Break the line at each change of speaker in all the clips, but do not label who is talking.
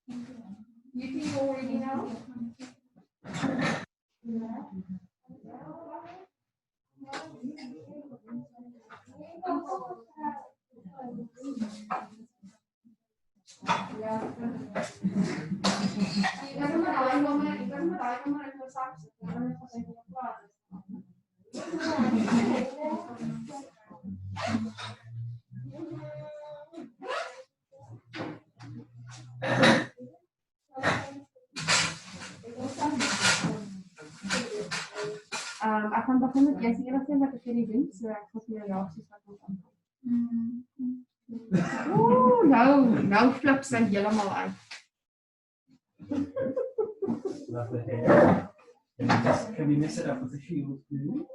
You think you already know? Ja. Ik kan maar aankomen, ik kan maar aankomen en dan straks dan gaan we praten. Ek gaan begin met jy sê enigste wat ek vir die doen, so ek gaan vir jou reaksies wat ons aankom. Nou flip sy heeltemal uit.
Love the hair. Can we mess it up with the shield too?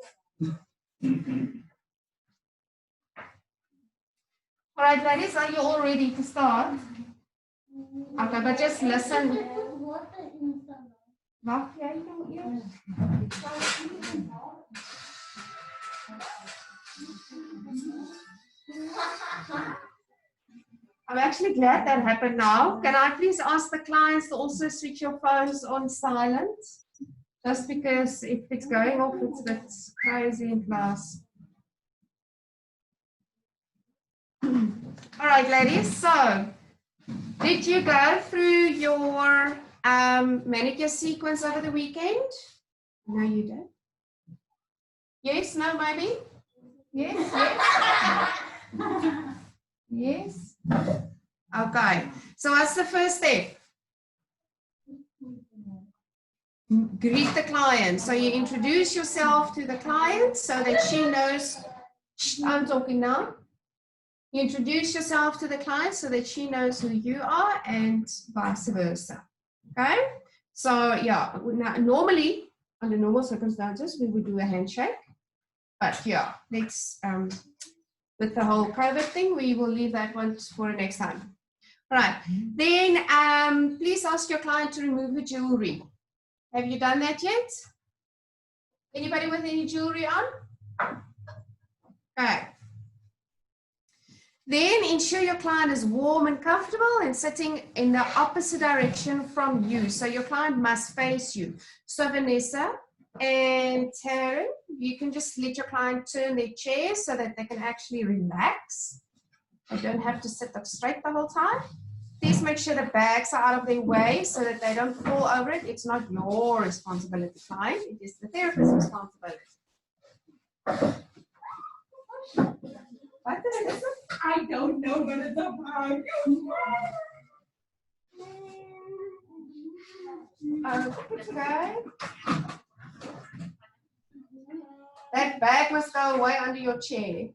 Alright, ladies, are you all ready to start? Okay, but just listen. Wacht jij nou eerst? I'm actually glad that happened now. Can I please ask the clients to also switch your phones on silent? Just because if it's going off, it's a bit crazy in class. All right, ladies, so did you go through your manicure sequence over the weekend? No, you did. Yes, no, maybe? Yes, yes. Yes. Okay, so what's the first step? Greet the client. So you introduce yourself to the client so that she knows, I'm talking now. You introduce yourself to the client so that she knows who you are and vice versa. Okay? So yeah, normally, under normal circumstances, we would do a handshake. But yeah, let's, with the whole COVID thing, we will leave that one for the next time. All right. Then please ask your client to remove the jewelry. Have you done that yet? Anybody with any jewelry on? Okay. Then ensure your client is warm and comfortable and sitting in the opposite direction from you. So your client must face you. So Vanessa and Taryn, you can just let your client turn their chair so that they can actually relax. They don't have to sit up straight the whole time. Please make sure the bags are out of their way so that they don't fall over it. It's not your responsibility, client. It is the therapist's responsibility. What did I listen?
I don't know, but it's about you.
Okay. That bag must go away under your chair.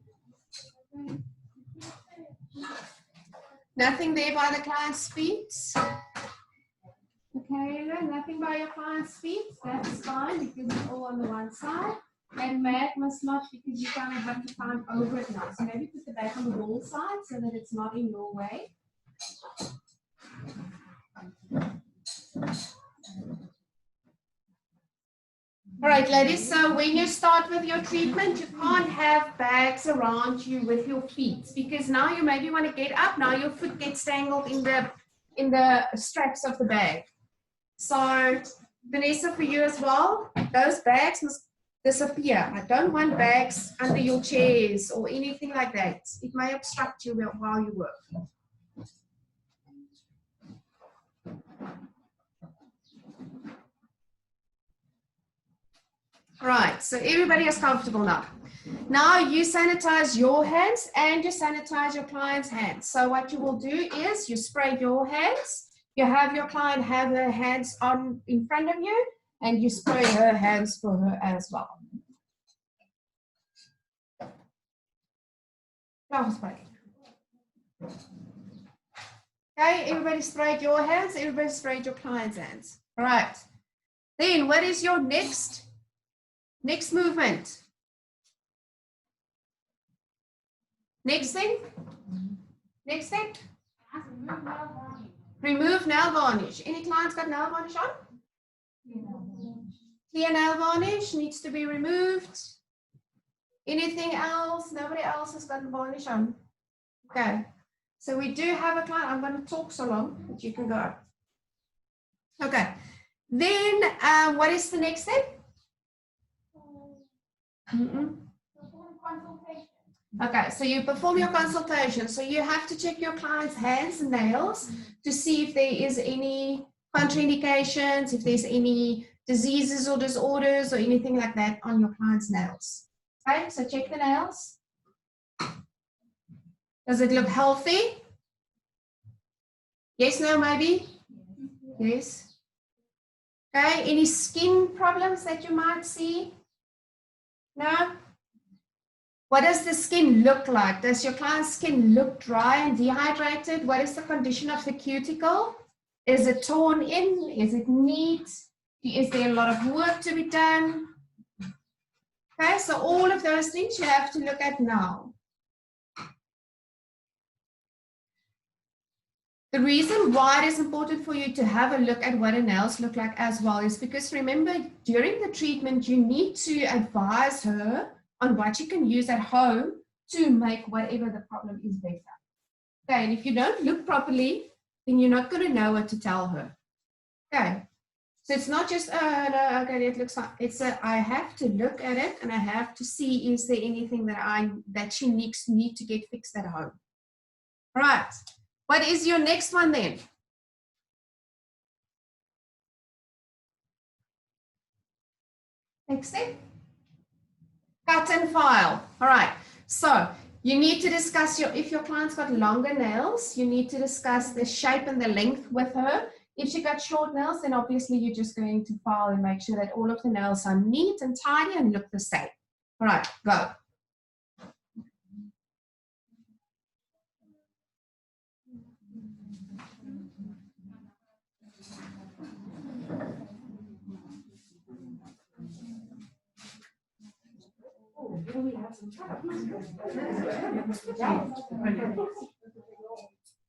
Nothing there by the client's feet. Okay, nothing by your client's feet. That's fine because it's all on the one side. And mat must not, because you kind of have to climb over it now. So maybe put the back on the wall side so that it's not in your way. All right, ladies, so when you start with your treatment, you can't have bags around you with your feet because now you maybe want to get up, now your foot gets tangled in the straps of the bag. So, Vanessa, for you as well, those bags must disappear. I don't want bags under your chairs or anything like that. It may obstruct you while you work. Right, so everybody is comfortable now. Now you sanitize your hands and you sanitize your client's hands. So what you will do is you spray your hands, you have your client have her hands on in front of you, and you spray her hands for her as well. Okay, everybody sprayed your hands, everybody sprayed your client's hands. All right. Then what is your next movement? Next thing? Next thing? Remove nail varnish. Any clients got nail varnish on? Clear nail varnish needs to be removed. Anything else? Nobody else has got varnish on. Okay. So we do have a client. I'm going to talk so long that you can go. Okay. Then what is the next step? Okay, so you perform your consultation. So you have to check your client's hands and nails to see if there is any contraindications, if there's any diseases or disorders or anything like that on your client's nails. Okay, so check the nails. Does it look healthy? Yes, no, maybe? Yes. Okay, any skin problems that you might see? No? What does the skin look like? Does your client's skin look dry and dehydrated? What is the condition of the cuticle? Is it torn in? Is it neat? Is there a lot of work to be done? Okay, so all of those things you have to look at now. The reason why it is important for you to have a look at what the nails look like as well is because remember, during the treatment, you need to advise her on what you can use at home to make whatever the problem is better. Okay, and if you don't look properly, then you're not going to know what to tell her. Okay, so it's not just, oh, no, okay, it looks fine. It's I have to look at it and I have to see, is there anything that she need to get fixed at home. All right, what is your next one then? Next step. Cut and file. All right. So you need to discuss if your client's got longer nails, you need to discuss the shape and the length with her. If she got short nails, then obviously you're just going to file and make sure that all of the nails are neat and tidy and look the same. All right, go.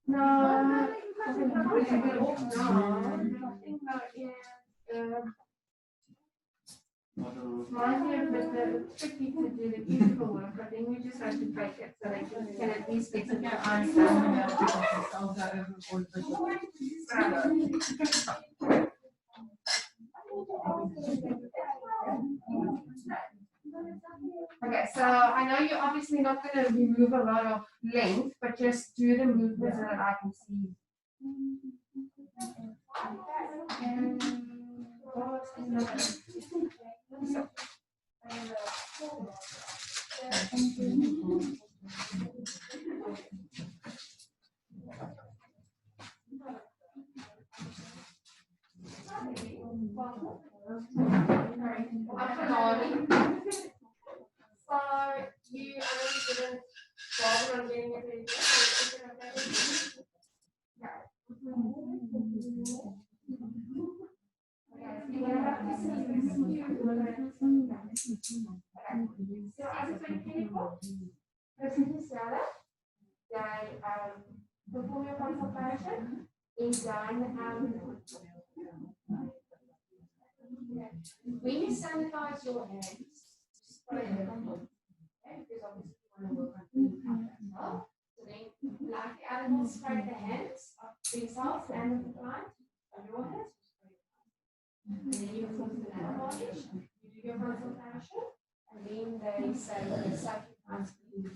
No, it's tricky to do the beautiful work, but then you just have to break it so that you can at least get some Okay, so I know you're obviously not going to remove a lot of length, but just do the movement so that I can see. So you already didn't bother on getting it ready. Perform your consultation in when you sanitize your hands, spray them. Because obviously you want to work on cleaning up as well. So then, like the animals, spray the hands of themselves and of the client on your hands. And then you go to the nail varnish, you do your consultation, and then they say the sacrifice for you to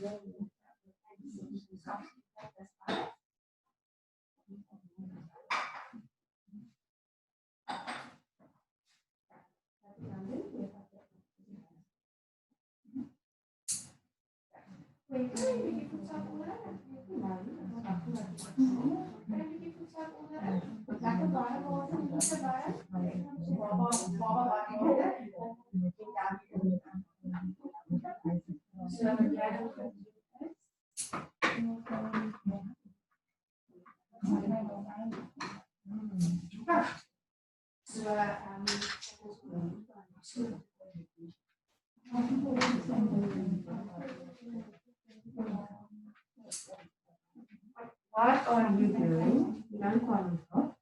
What are you doing? You don't call yourself.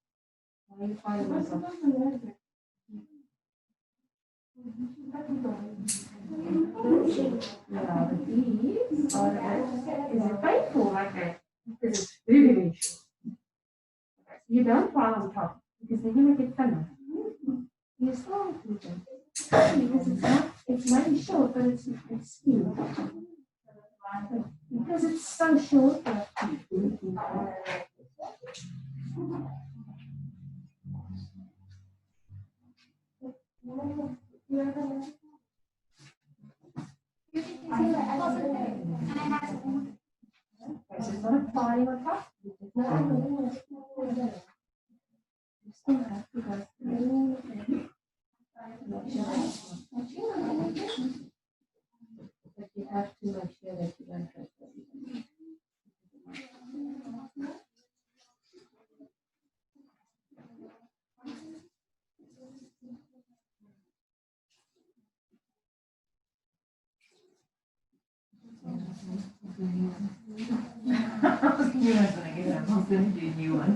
Why are you calling yourself? Yeah, but these are, is it painful like that? Because it's very, very short. You don't pile on top.
Because they're going to get fun. You start with them. Because it's very short, but it's skinny. Because it's so short. It's not a party or top. It's not a you still have to go through but you have to make sure that you don't hurt them.
You're not gonna get them. He's gonna do a new one.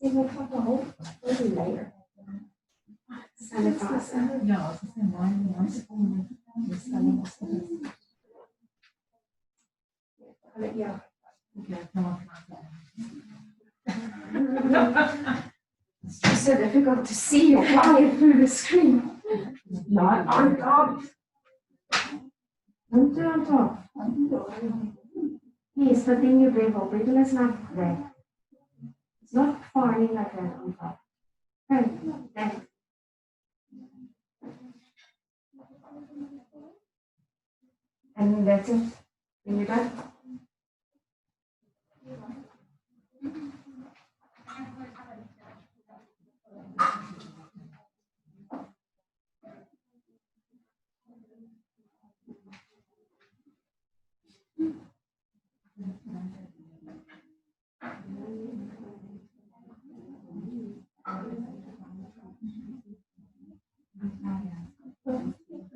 We'll talk a whole maybe later. Sanitizer.
No, it's the same one.
Yeah.
Okay, come on.
It's just so difficult to see your client through the screen. Not on top. Don't do on top. Yes, but then you wriggle. Wriggle is not there. It's not falling like that on top. Okay, then. And that's it. When you're done.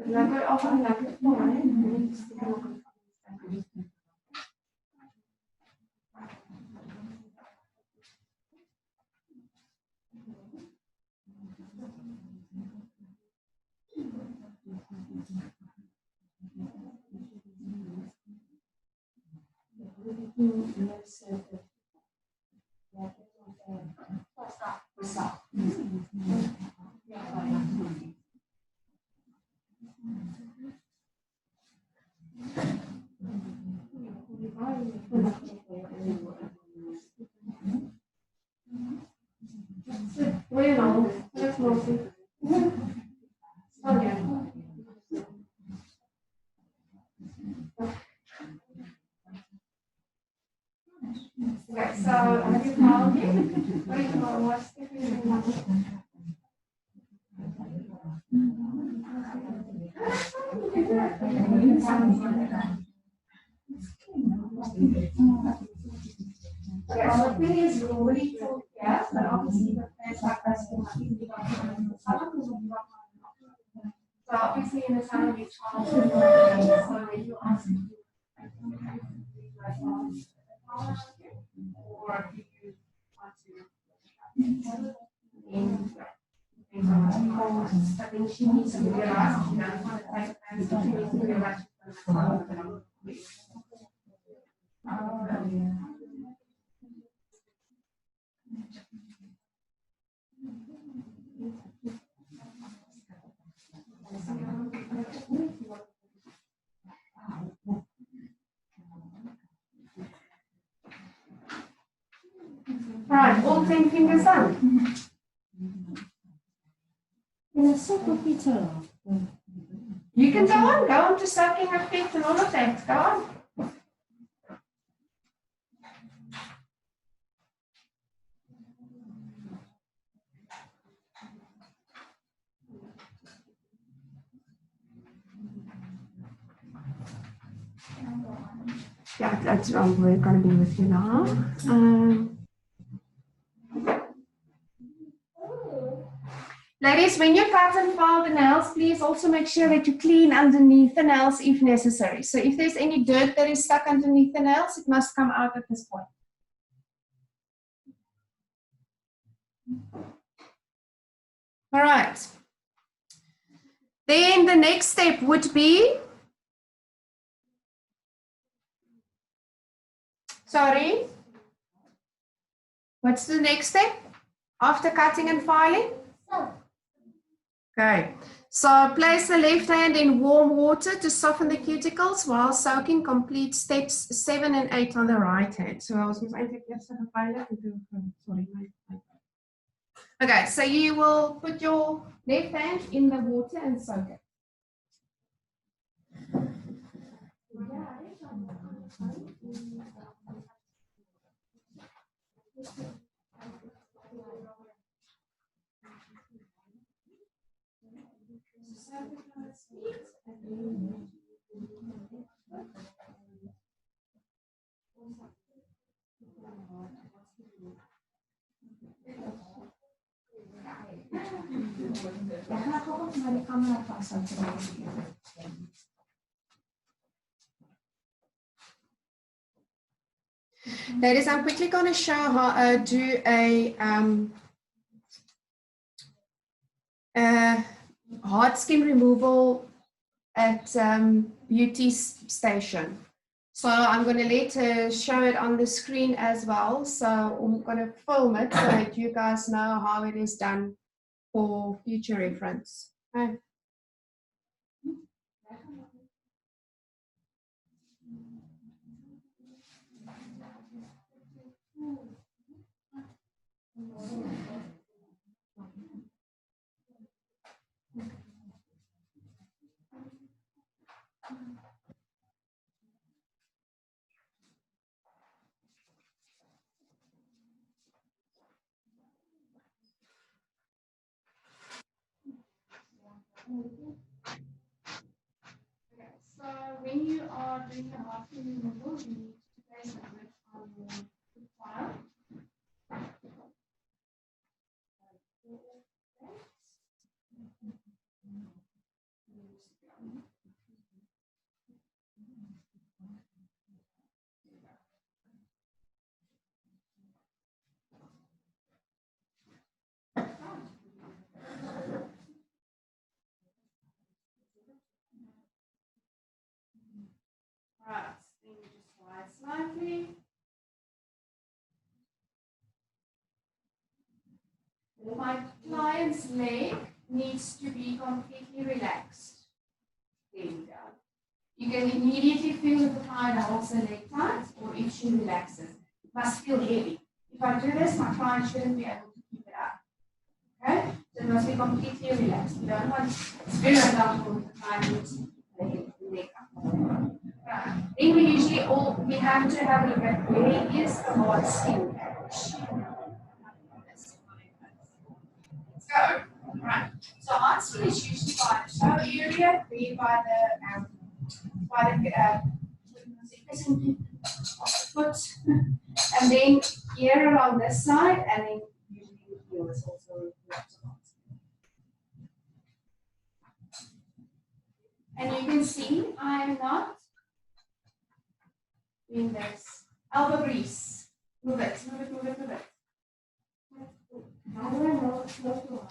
Like I often like it more, well, you know, that's mostly. Okay. Okay, so have you found it? What's the reason? Okay, so Pedi is really told yes, but obviously the plans are asking so obviously in the time you charge so when you ask or if you want to I think she needs to realize she doesn't want to take plans, so she needs to realize she's going to Right, all 10 fingers done.
In a simple pizza.
You can go on to sucking her feet and all of that. Go on.
Yeah, we're going to be with you now. Ladies, when you cut and file the nails, please also make sure that you clean underneath the nails if necessary. So if there's any dirt that is stuck underneath the nails, it must come out at this point. All right. Then the next step would be, sorry, what's the next step after cutting and filing? Okay, so place the left hand in warm water to soften the cuticles while soaking. Complete steps 7 and 8 on the right hand. So I was sorry. Okay, so you will put your left hand in the water and soak it. Ladies, I'm quickly going to show how to do a hard skin removal at beauty station. So I'm going to let her show it on the screen as well. So I'm going to film it so that you guys know how it is done for future reference. Okay. So when you are doing the hard skin removal, you need to place a grip on your file. Right, then you just slide slightly. My client's leg needs to be completely relaxed. There you go. You can immediately feel if the client holds the leg tight or if she relaxes. It must feel heavy. If I do this, my client shouldn't be able to keep it up. Okay? So it must be completely relaxed. You don't want it's very uncomfortable if the client needs the leg up. Right. Then we have to have a look at where is the hard skin. Let's go. Right. So hard skin is usually by the toe area, be by the foot, and then here around this side, and then usually the heel is also lots of hard skin. And you can see I am not doing this. Elbow grease. Move it, move it, move it, move it. How do I know it's close to her?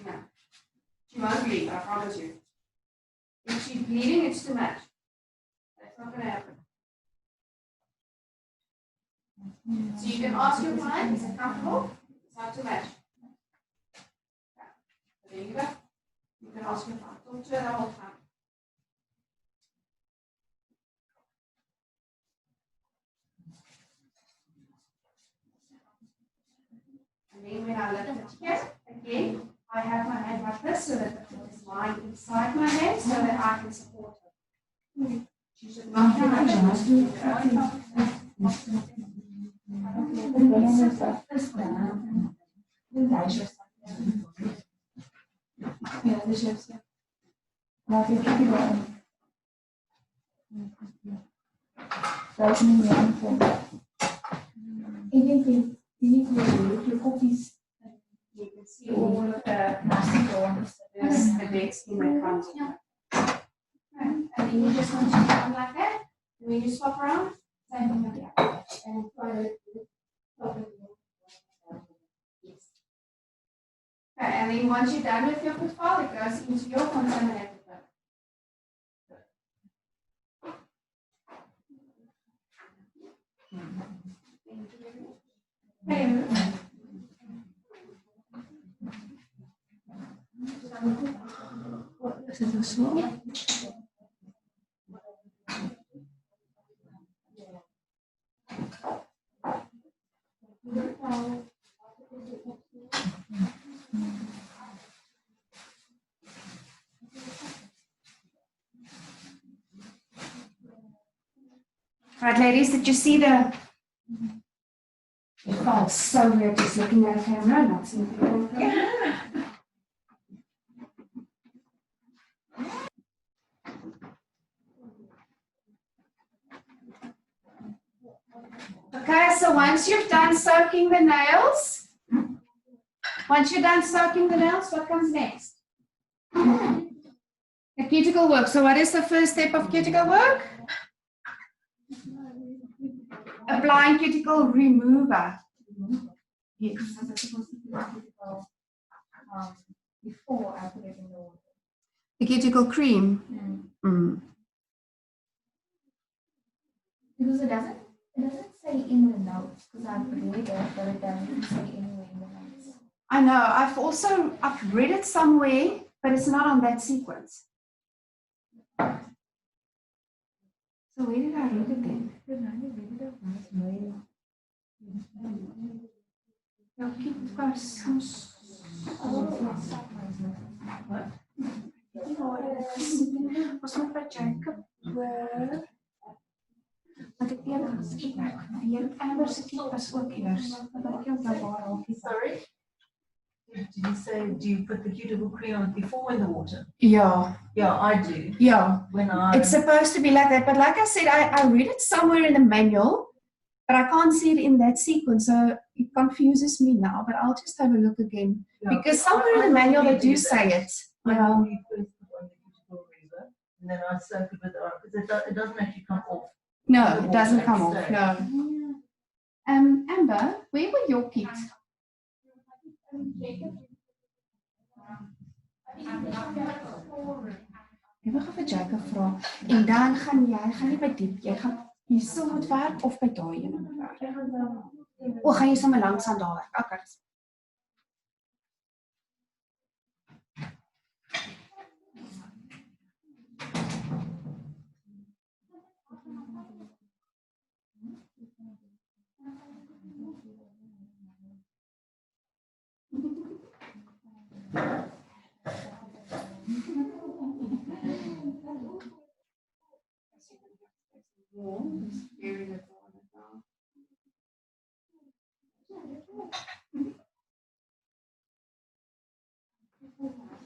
No. She won't bleed, I promise you. If she's bleeding, it's too much. That's not going to happen. So you can ask your client, is it comfortable? It's not too much. Okay. So there you go. You can ask your client. Talk to her the whole time. And then when I lift it here, again, I have my hand like this so that the foot is lying inside my hand so that I can support her. She should not be much.
Buiten in je hand. Ik denk die niet meer je kopjes.
You can see all of the plastic ones. There's the dead skin that comes in. And then you just want to come like that. And when you swap around, same thing with the other. And try to top it. Yes. Okay, and then once you're done with your foot file, it goes into your contaminated book. Okay.
Is het zo?
Right, ladies, did you see the? It felt so weird just looking at a camera and not seeing people. Okay, so once you've done soaking the nails, what comes next? The cuticle work. So what is the first step of cuticle work? Applying cuticle remover. Yes.
Before I put it in the water.
The cuticle cream. Mm.
Because it doesn't say in the notes, because I've read it, but it doesn't say anywhere in the notes.
I know. I've read it somewhere, but it's not on that sequence. So where did I read it then? Ja, kyk wat soms. Was moet by Jacob hoor. Want ek weet weer Amber se kind was ook eers. Dat ek jou daar waar.
Sorry? Did you say, do you put the cuticle cream on before in the water?
Yeah.
Yeah, I do.
Yeah.
When I
It's supposed to be like that, but like I said, I read it somewhere in the manual, but I can't see it in that sequence, so it confuses me now, but I'll just have a look again.
Yeah,
Because somewhere in the manual they do say it.
I
Yeah.
normally first put on the cuticle remover, and then I soak it with the because it doesn't actually come off.
No, it doesn't come off, no. Amber, where were your kids? Jy wil vir Jacob vra en dan gaan nie by diep, jy gaan hier so moet werk of by daai een moet werk. O, gaan jy sommer langs aan daar werk. Okay.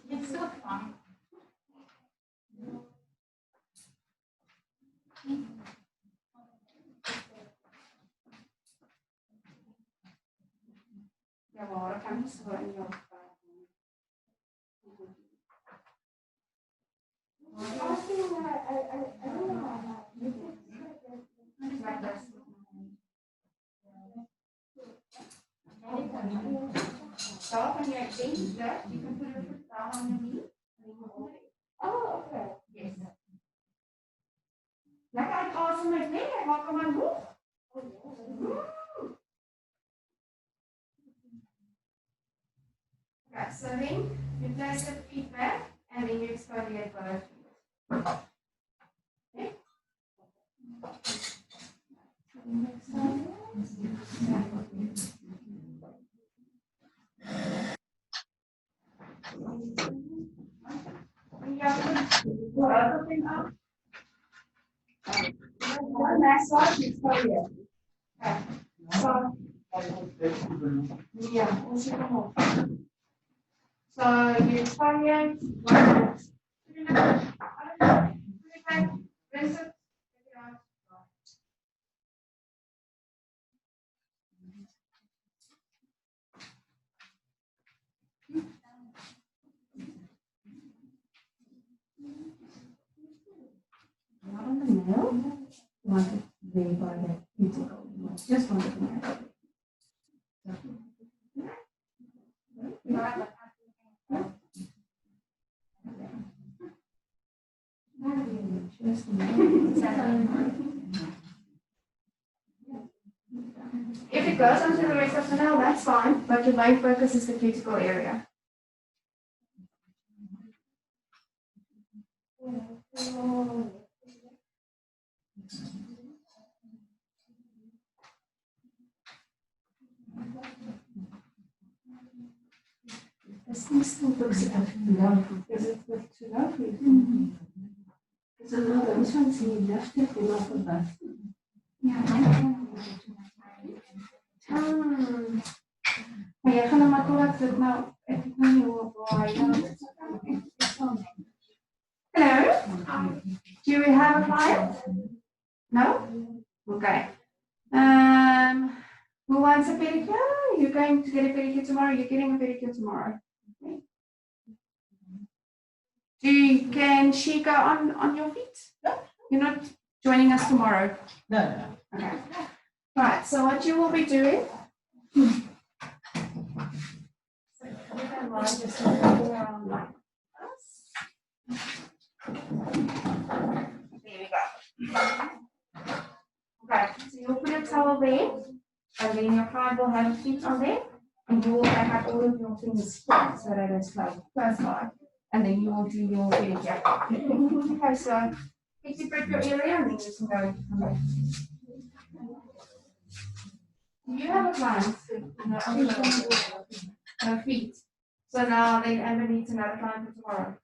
It's so fun.
Ja, waar kan jy so in jou Daar kan jy sien dat jy kan put it down on the knee.
Oh, okay.
Yes. Lekker uitasem met nee, ek maak hom aan hoog. Okay, so then you place the feet back and then you exfoliate both feet. Okay. Next one, exfoliate. Okay. So, yeah, also come off. So you exfoliate, rinse it,
nail. You want to verify that cuticle. You just want to know.
If it goes onto the rest of the nail, that's fine, but your main focus is the cuticle area.
This thing still looks a bit low. Is it too low for you? Is it low? This one's here lifted and off of that.
Maar jy gaan nou maar korrek dit nou, ek het nou nie hoe baie. Hello? Do we have a client? No? Okay. Who wants a pedicure? You're going to get a pedicure tomorrow? You're getting a pedicure tomorrow. Okay. Can she go on your feet?
No.
You're not joining us tomorrow?
No.
Okay. Right, so what you will be doing. So you can lie just go around like this. There we go. Okay, so you'll put a towel there, and then your client will have feet on there, and you will have all of your fingers flat so that it's like first line, and then you will do your pedicure. Okay, so if you break your area, and then you can go from there. You have a client, no feet. So now they ever need another client for tomorrow.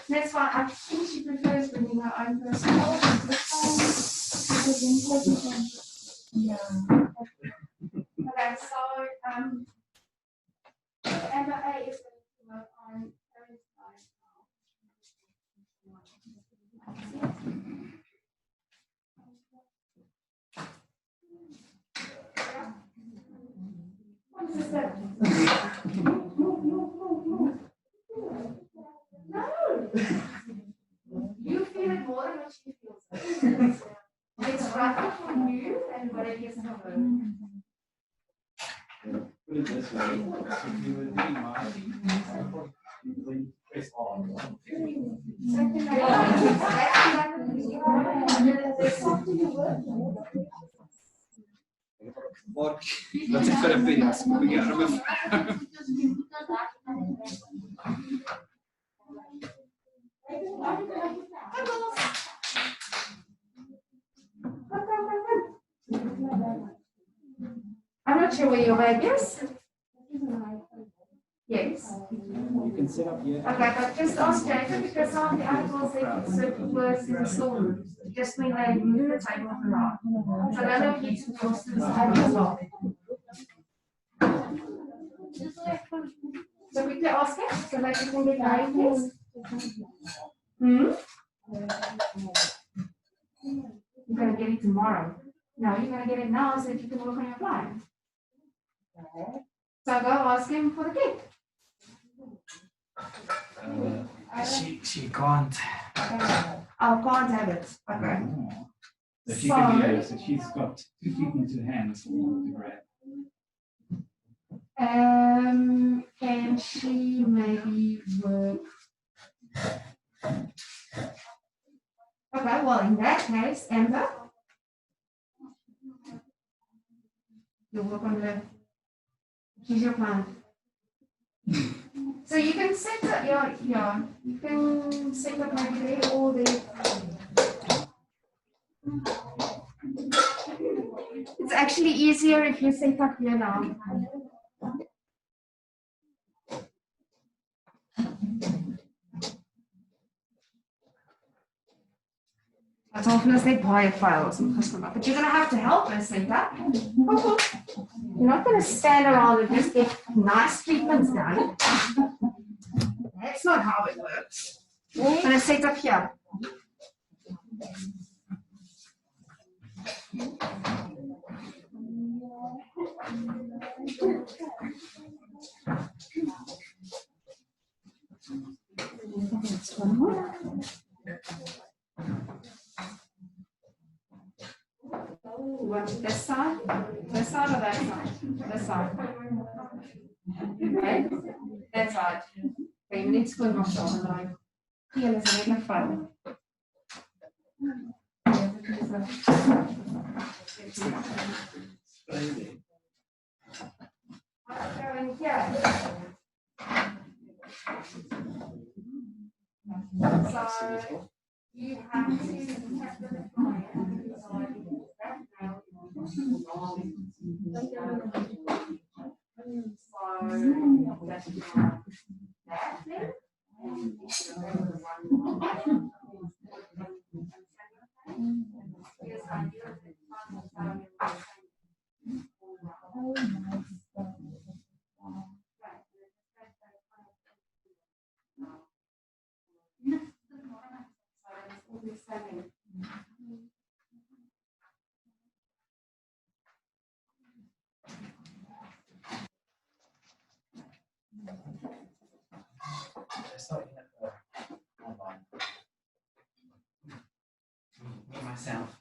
That's why I think she prefers bringing her own person.
Yeah.
Okay, so Emma A is going to work on Thursday. What is that? No. You feel it more than what she feels. It's rougher for you than what it is for her.
Put it this way, if you were doing my you press on. Or let's say for a video, we get rid of
I'm not sure where your bag is. Yes.
you can set up here.
Okay, but just ask Jacob because some of the animals they put certain words in the storeroom. Just when they move the table around. So I don't know if you can to the side as well. So quickly ask him so that you can get married, please. You're going to get it tomorrow. No, you're going to get it now so that you can work on your plan. So go ask him for the cake.
She can't.
I can't have it. Okay.
So she can do it. So she's got 2 feet and 2 hands to grab.
Can she maybe work? Okay, well in that case, Amber, you work on the. She's your client. So you can set up you can set up maybe there or there. It's actually easier if you set up here now. That's often as they buy files and customer, but you're gonna have to help us set up. You're not gonna stand around and just get nice treatments done. That's not how it works. I'm gonna set up here. want it this side or that side? This side. Okay, that's right. Okay, net skoon was daar daai. Geel is redelijk fyn. Going here. So you have to check with the client.
Myself.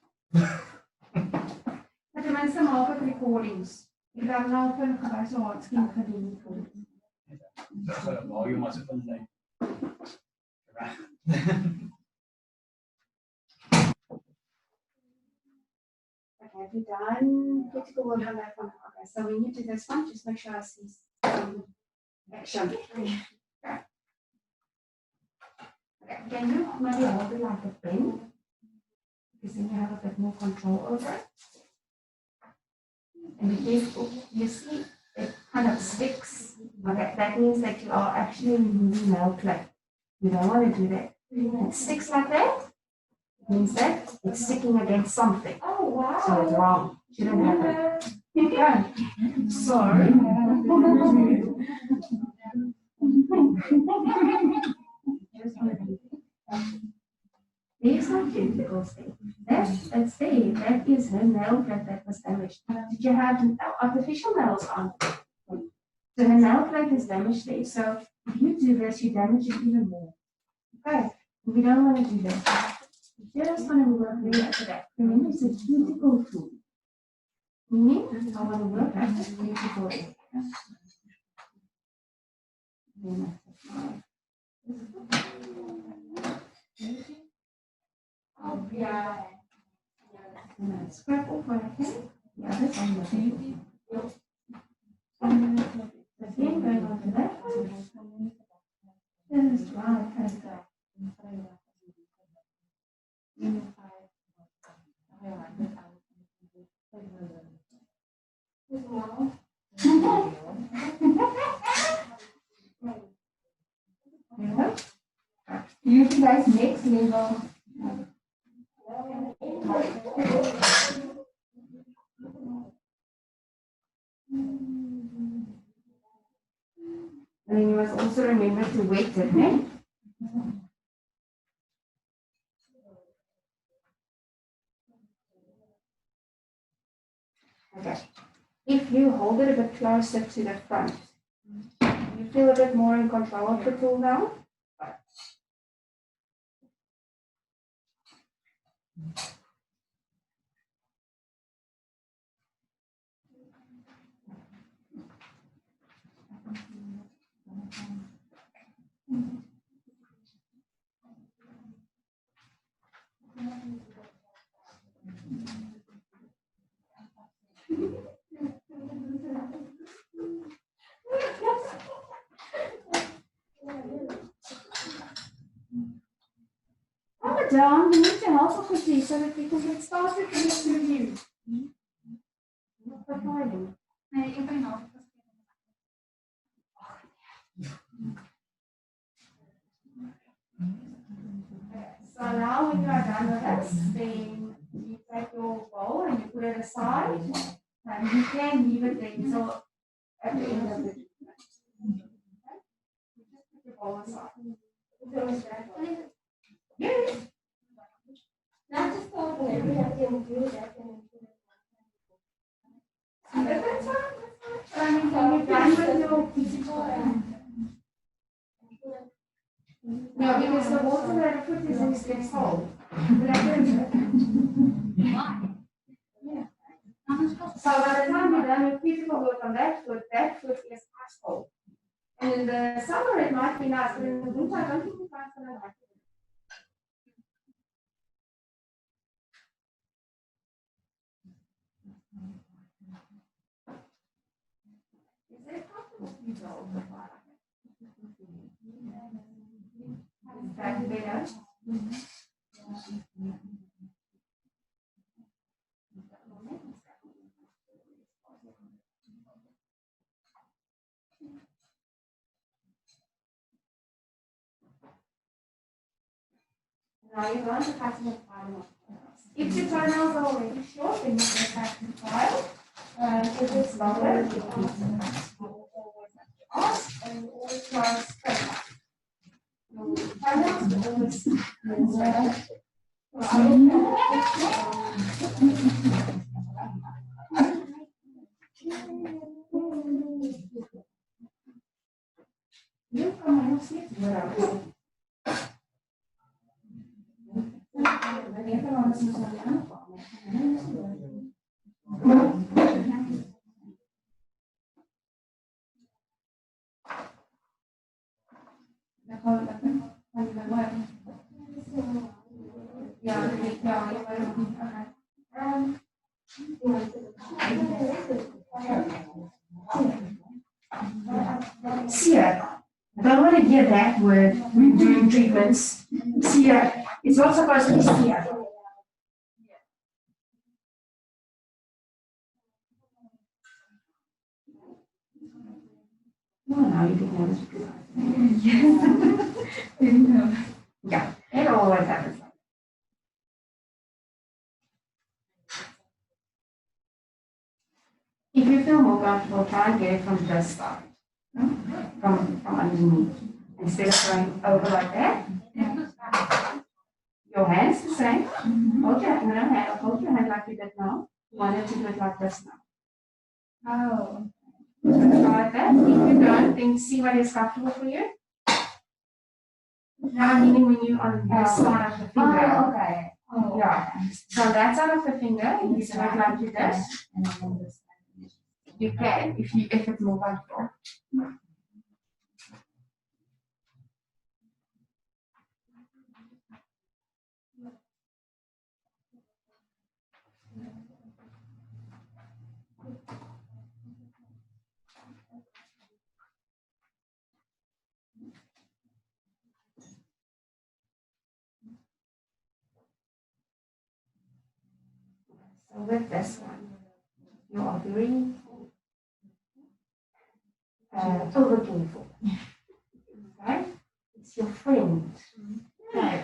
Maar die mensen maken recordings. Ik heb nou van gewijs zo hard skin gedoen.
So volume was a fun thing.
Okay, have you done critical work on that one? Okay, so when you do this one, just make sure I see some action. Okay, can you maybe hold it like a pen? Because then you have a bit more control over it. And if you see it kind of sticks, okay, that means that you are actually removing nail clay. You don't want to do that. It sticks like that, it means that it's sticking against something.
Oh, wow.
So it's wrong. Shouldn't happen. Okay. So there's no tentacles there. That's there. That is her nail plate that was damaged. Did you have artificial nails on? So her nail plate is damaged there. So if you do this, you damage it even more. Okay. We don't want to do that. We just want to work really after that. Remember, it's a cuticle tool. Meaning, I want to work at the cuticle area. Oh, yeah. Scrap off what I can. The other on the baby. Again, going on to that one. Just right as that. You guys next level. And then you must also remember to wet it, eh? Okay. If you hold it a bit closer to the front, you feel a bit more in control of the tool now. Down, we need to help her quickly so that we can get started with this review. Not for filing. So now when you are done with this, then you take your bowl and you put it aside. And you can leave it there until at the end of the treatment. Okay? You just put your bowl aside. Yes.
Not just thought that we have to do that.
That's fine. I mean, when you're done with your physical no, because the water that I put is gets cold. Why? Yeah. So by the time you're done with physical work on that foot is asphalt. And in the summer it might be nice, but in the winter I don't think you guys gonna like it. Is it comfortable for you to hold the fire? Is that better? Now you're going to cut the file. If your toenails are already short, then you can cut the file. If it's longer, you always have to ask and always try to straight up. Your toenails are always you come on, you'll see it. Sear. I don't want to hear that word during treatments. Sear. It's not supposed to be sear. No, no, you didn't notice. Yeah, it always happens. If you feel more comfortable, try and get it from this side, from underneath, instead of going over like that. Your hands the same. Hold your hand like you did now. You wanted to do it like this now. Oh. So try that. If you don't, then see what is comfortable for you. Now I'm meaning when you on this side of the finger.
Oh, okay. Oh,
yeah. So that side of the finger, you do it like you did.
And then this.
You can if it's more comfortable. So with this one, you are very looking for. Okay? It's your friend. Okay.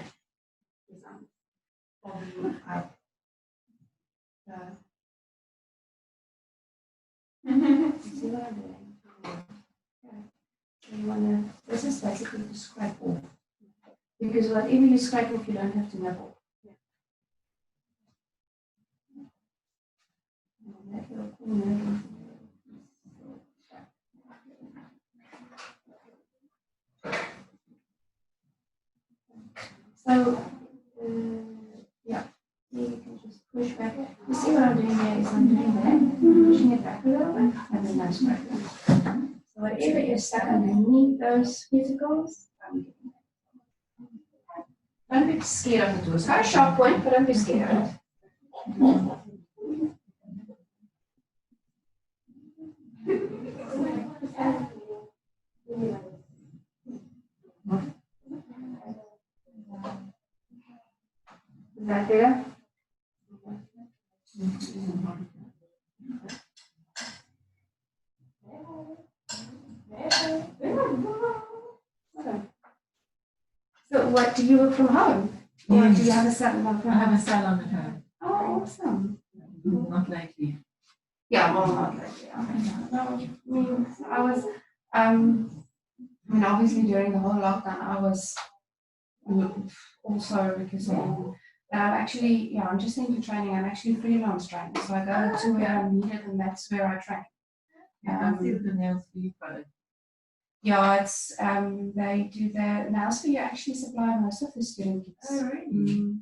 See what I'm doing? Okay. So you wanna, this is basically to scrape off. Because whatever you scrape off, you don't have to nibble. That little corner. So, yeah, you can just push back. You see what I'm doing here is I'm doing that, pushing it back a little bit, and then I'm scraping. So whatever is stuck underneath those cuticles, I'm getting that. Don't be scared of the tool. It's got a sharp point, but don't be scared of it. Is that there? So what, do you work from home? Or do you have a salon from
I have
home?
a salon at home.
Oh, awesome.
Not lately.
Yeah, well, not lately. I was, I mean, obviously during the whole lockdown, I was also because I'm actually, yeah, I'm just into training. I'm actually freelance training. So I go to where I'm needed and that's where I train.
I see the nails for you both.
Yeah, it's, they do the nails for you actually supply most of the student kits.
Oh, really?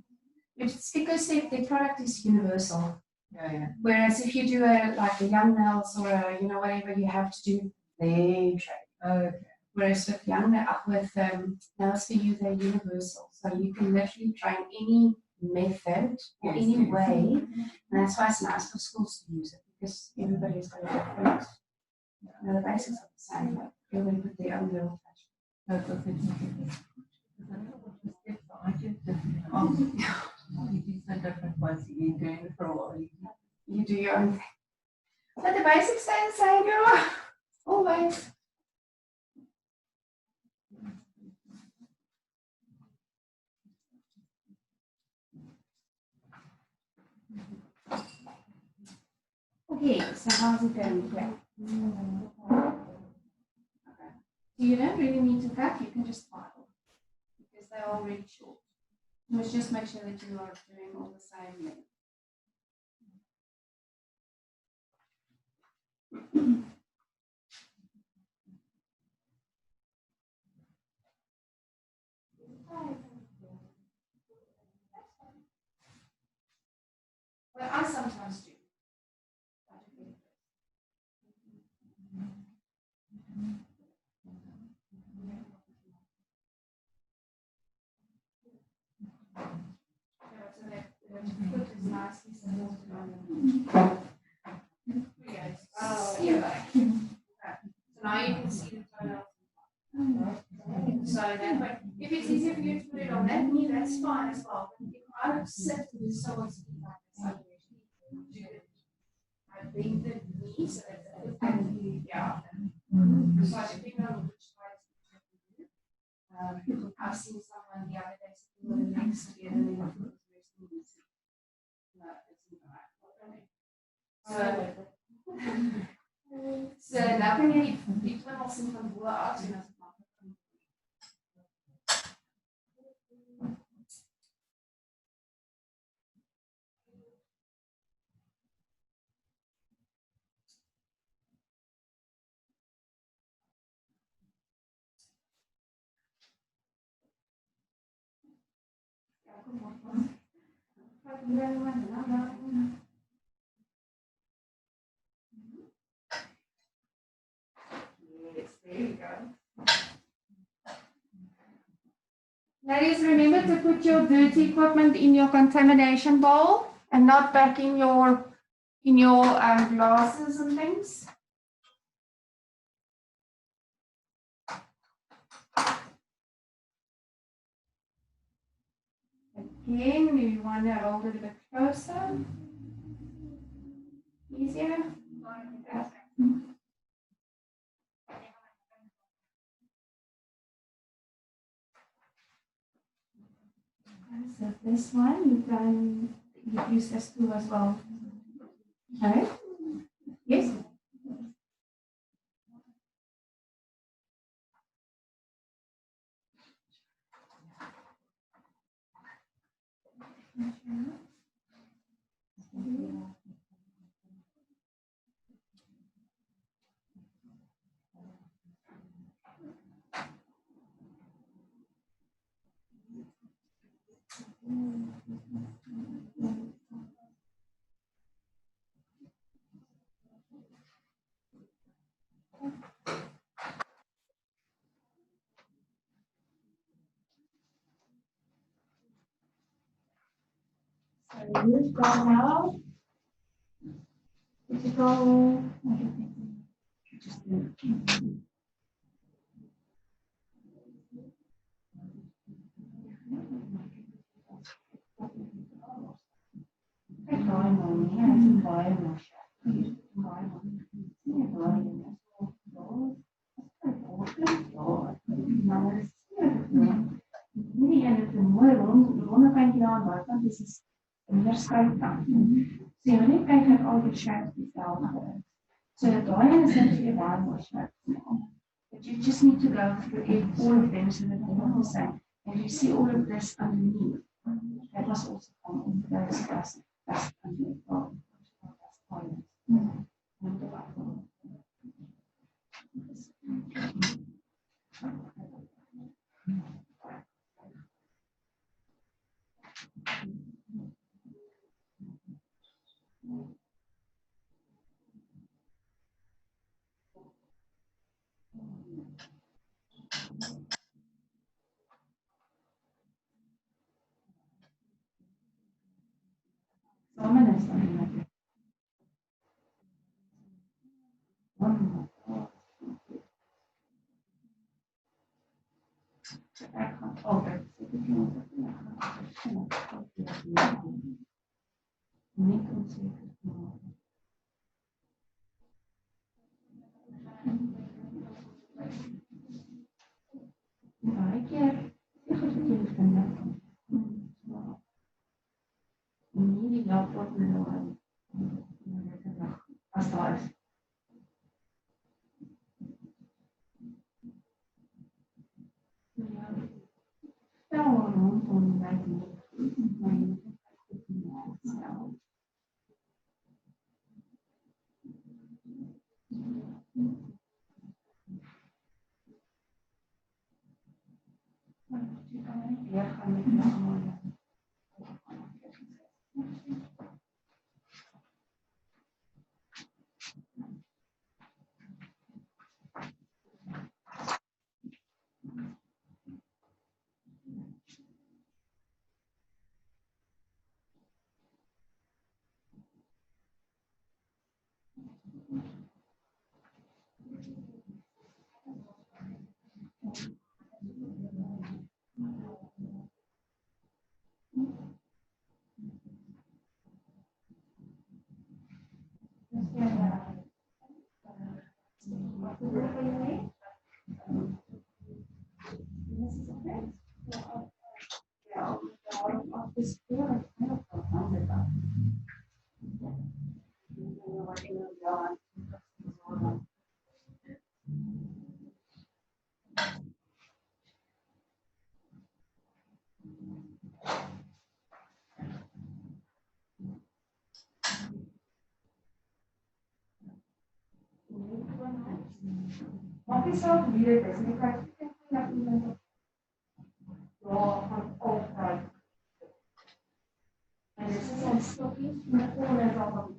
It's because their product is universal.
Yeah.
Whereas if you do like a young males or a, whatever, you have to do their trade.
Okay.
Whereas with nails for you, they're universal. So you can literally train any method or any way. And that's why it's nice for schools to use it, because everybody's got a different, the basics are the same, but everybody put their own little touch.
That's what it's you do so different ones. You're doing it for a while.
You do your own thing. But the basics stay the same, girl. Always. Okay, so how's it going? Yeah. Okay. So you don't really need to cut, you can just file because they're already short. Let's just make sure that you are doing all the same length. Well, I sometimes do. So that the foot is nicely supported on the Oh, yeah. So now you can see the toenail. So that way, if it's easier for you to put it on that knee, that's fine as well. But if I sit with someone's feet like this, I bring the knee so that the foot can be, yeah. So depending on which way I've seen someone the other day sitting with the legs together and the foot was resting in the seat. No, it's not right. So nou kan jy die tunnel sien van bo af en as dit maklik kan. Ja, kom op. Yes, there you go. Ladies, remember to put your dirty equipment in your contamination bowl and not back in your glasses and things. Again, we want to hold it a bit closer. Easier. So this one, you use this tool as well. Okay. Yes. So use that now. Go. This is meer skyf kant. So jy wil net kyk dat al die shapes dieselfde is. So dat daai een is net weer baie more shapes. But you just need to go through all of them so that they're all the same. And you see all of this underneath. That was also come into those that's underneath. That's fine.
Maak jezelf weer best. En je krijgt naar iemand op van overheid. En dit is een stokje met all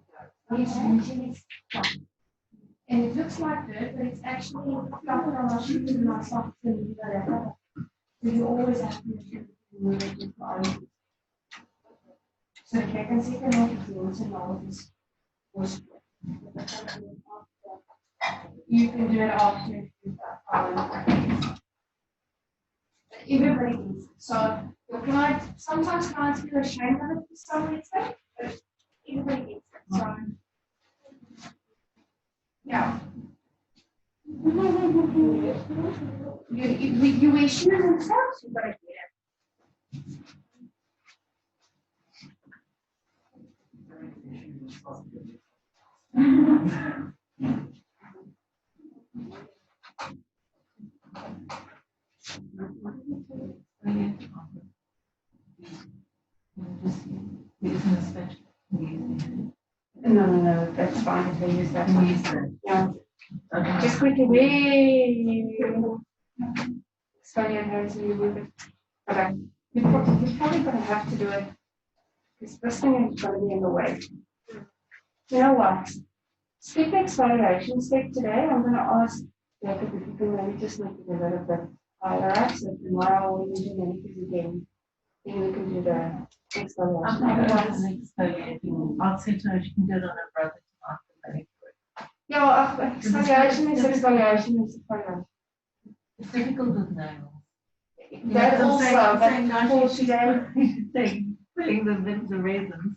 and it looks like dirt, but it's actually flatter on our shoes and not soft and whatever. So you always have to make sure you move it with body. So if you can see the notifications and all of this. You can do it after you've got everybody needs it. So your client, sometimes clients feel ashamed of it for some reason, but everybody needs it. So yeah. You wear shoes and stuff, so you gotta get it. No, that's fine if they use that one. Yeah. Okay. Just quickly, sorry, I'm going to move it. Okay. You're probably going to have to do it because this thing is going to be in the way. You know what? Skip the exfoliation step today. I'm going to ask Jacob if you can maybe just make it a little bit higher. So tomorrow we'll do manicures again. Then we can do the exfoliation.
I'll say to her she can do it on her brother after.
Yeah, exfoliation is exfoliation.
It's difficult with nails.
That also, but for today,
putting the resin.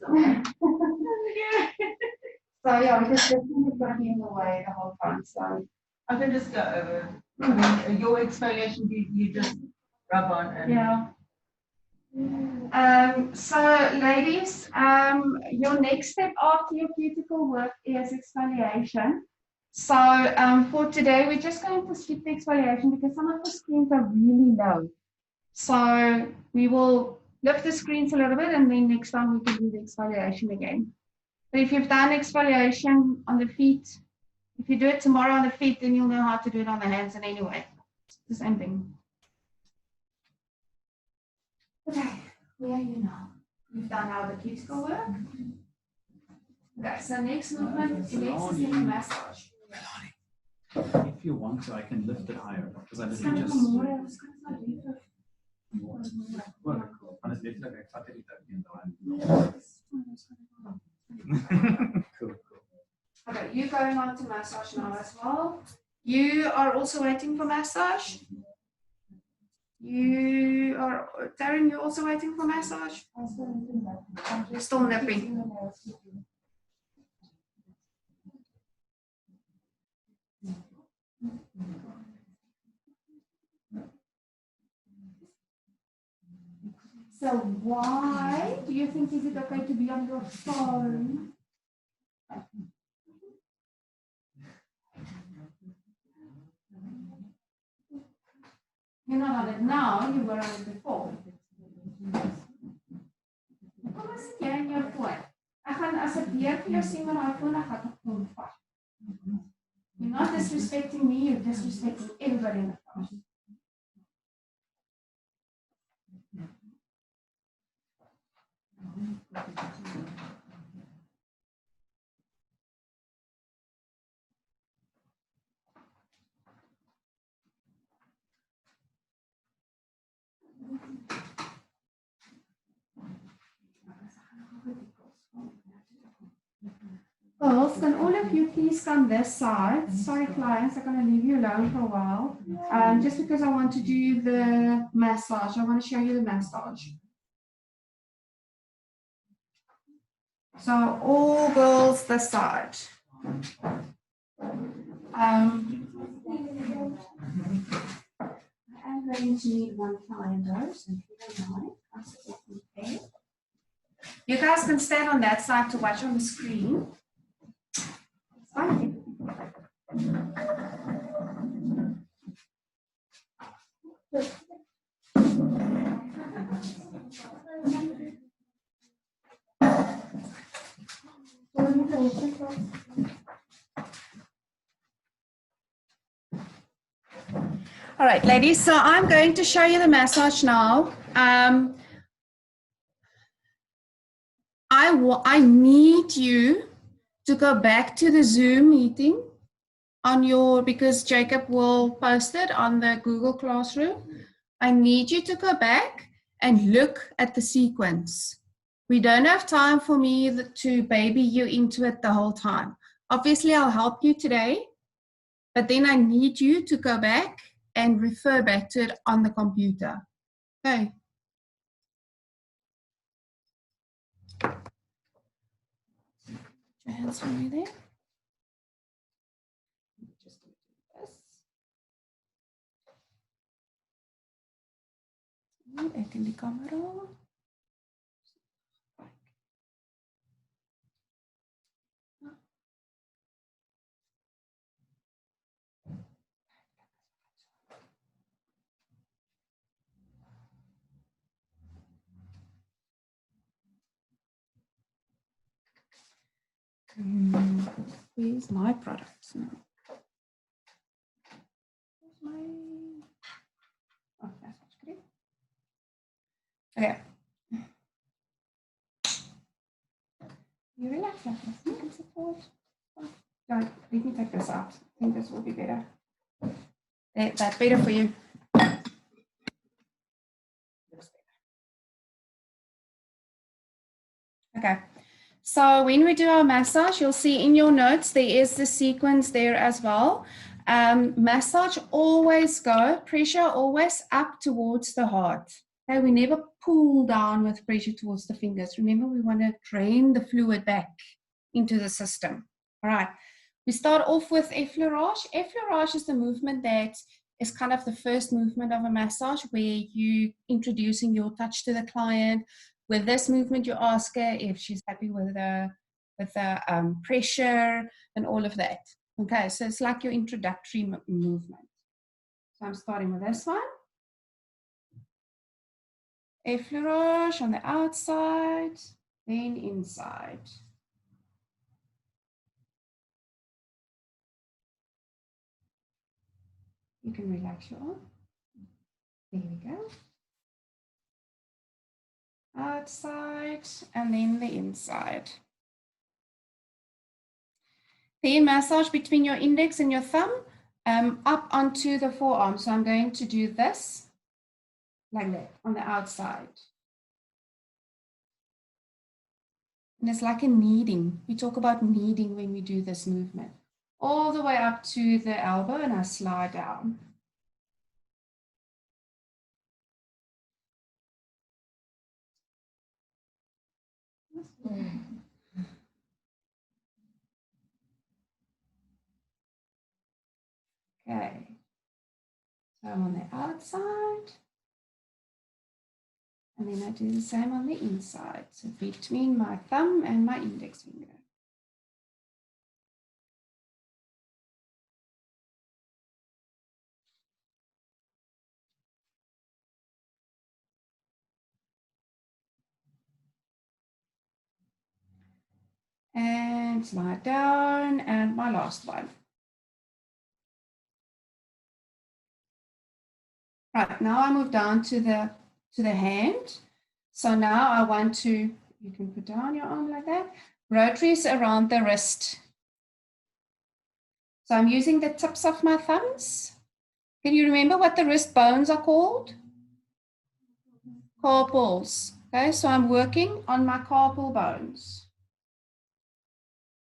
So yeah, because this thing is going to be in the way the whole time. So
I can just go over. I mean, your exfoliation, you just rub on and
yeah. So ladies, your next step after your cuticle work is exfoliation. So for today, we're just going to skip the exfoliation because some of the screens are really low. So we will lift the screens a little bit and then next time we can do the exfoliation again. But if you've done exfoliation on the feet, if you do it tomorrow on the feet, then you'll know how to do it on the hands and anyway. It's the same thing. Okay, where are you now? We've done our cuticle work. Okay, so next movement is neck massage.
If you want to, I can lift it higher because I literally just. Bueno, cool. Honestly, it's like I started it at the end of
you're going on to massage now as well. You are also waiting for massage. You are, Darren, you're also waiting for massage? Still nipping. So why do you think is it okay to be on your phone? You're not on it now, you were on it before. Kom as jy in jou foon. Ek gaan as ek weer vir jou sien met daai foon, ek gaan op foon vat. You're not disrespecting me, you're disrespecting everybody in the class. Girls, can all of you please come this side? Sorry, clients, I'm going to leave you alone for a while. Just because I want to do the massage. I want to show you the massage. So all girls this side. I'm going to need one client though, so if you don't mind, I'll sit there. You guys can stand on that side to watch on the screen. Fine. All right, ladies, so I'm going to show you the massage now. I need you to go back to the Zoom meeting on your, because Jacob will post it on the Google Classroom. I need you to go back and look at the sequence. We don't have time for me to baby you into it the whole time. Obviously, I'll help you today, but then I need you to go back and refer back to it on the computer. Okay. Your hands for me there. Just do this. Ek in die camera. Where's my products now? Where's my... Oh, that's what's good. Okay. You relax like this. You can support. Don't, let me take this out. I think this will be better. That's better for you. Okay. So when we do our massage, you'll see in your notes, there is the sequence there as well. Massage always go, pressure always up towards the heart. Okay, we never pull down with pressure towards the fingers. Remember, we want to drain the fluid back into the system. All right. We start off with effleurage. Effleurage is the movement that is kind of the first movement of a massage where you introducing your touch to the client. With this movement, you ask her if she's happy with the pressure and all of that. Okay, so it's like your introductory movement. So I'm starting with this one. Effleurage on the outside, then inside. You can relax your arm. There we go. Outside and then the inside. Then massage between your index and your thumb up onto the forearm. So I'm going to do this like that on the outside.
And it's like a kneading. We talk about kneading when we do this movement. All the way up to the elbow, and I slide down. Okay. So I'm on the outside. And then I do the same on the inside. So between my thumb and my index finger. And slide down, and my last one. Right, now I move down to the hand. So now I want to, you can put down your arm like that, rotaries around the wrist. So I'm using the tips of my thumbs. Can you remember what the wrist bones are called? Carpals. Okay, so I'm working on my carpal bones.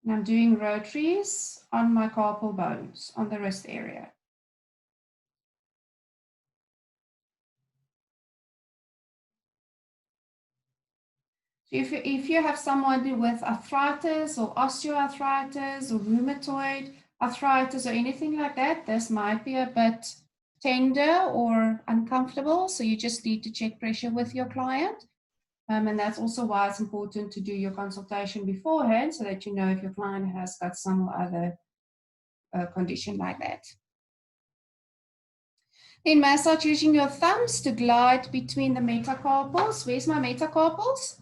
And I'm doing rotaries on my carpal bones, on the wrist area. So if you have someone with arthritis or osteoarthritis or rheumatoid arthritis or anything like that, this might be a bit tender or uncomfortable. So you just need to check pressure with your client. And that's also why it's important to do your consultation beforehand so that you know if your client has got some other condition like that. Then massage using your thumbs to glide between the metacarpals. Where's my metacarpals?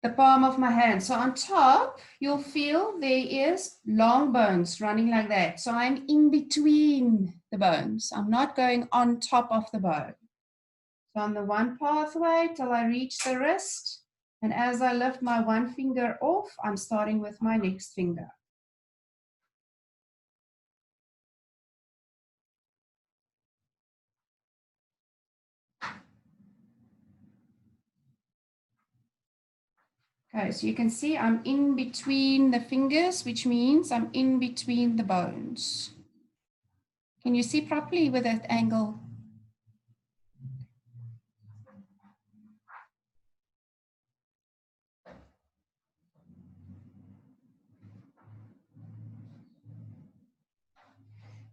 The palm of my hand. So on top, you'll feel there is long bones running like that. So I'm in between the bones. I'm not going on top of the bone. So on the one pathway till I reach the wrist. And as I lift my one finger off, I'm starting with my next finger. Okay, so you can see I'm in between the fingers, which means I'm in between the bones. Can you see properly with that angle?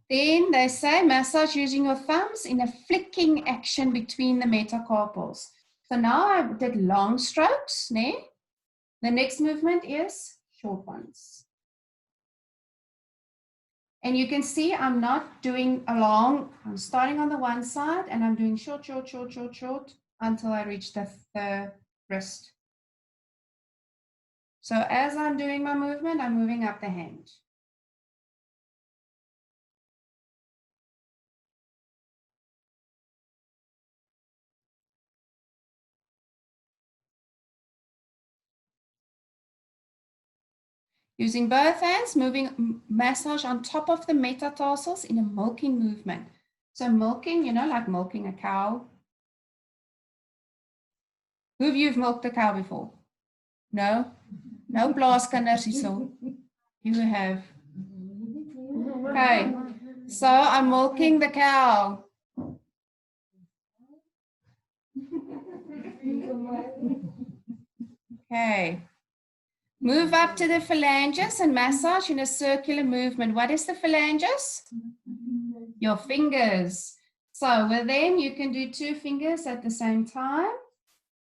Then they say massage using your thumbs in a flicking action between the metacarpals. So now I did long strokes. Ne? The next movement is short ones. And you can see I'm not doing a long, I'm starting on the one side and I'm doing short, short, short, short, short until I reach the wrist. So as I'm doing my movement, I'm moving up the hand. Using both hands, moving massage on top of the metatarsals in a milking movement. So milking, you know, like milking a cow. Who of you have milked a cow before? No? No blaaskinders hierso. You have. Okay, so I'm milking the cow. Okay. Move up to the phalanges and massage in a circular movement. What is the phalanges? Your fingers. So with them, you can do two fingers at the same time.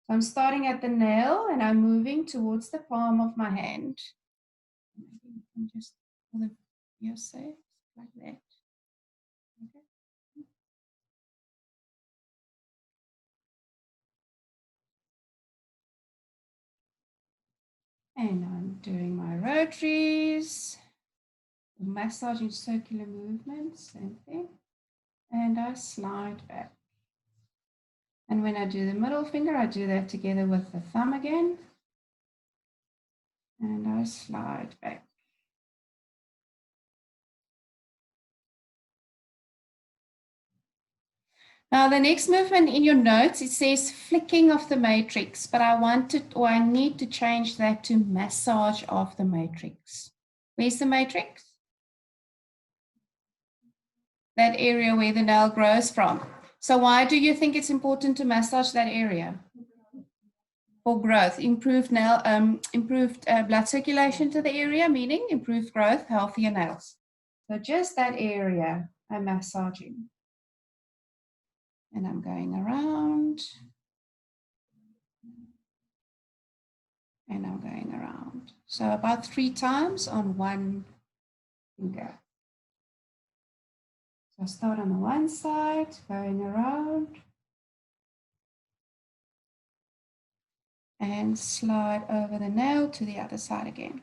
So I'm starting at the nail and I'm moving towards the palm of my hand. And just for the your sake, like that. Okay. And I'm doing my rotaries, massaging circular movements, same thing. And I slide back. And when I do the middle finger, I do that together with the thumb again. And I slide back.
Now the next movement in your notes, it says flicking of the matrix, but I need to change that to massage of the matrix. Where's the matrix? That area where the nail grows from. So why do you think it's important to massage that area? For growth, improved blood circulation to the area, meaning improved growth, healthier nails. So just that area I'm massaging. And I'm going around. And I'm going around. So about 3 times on one finger. So start on the one side, going around. And slide over the nail to the other side again.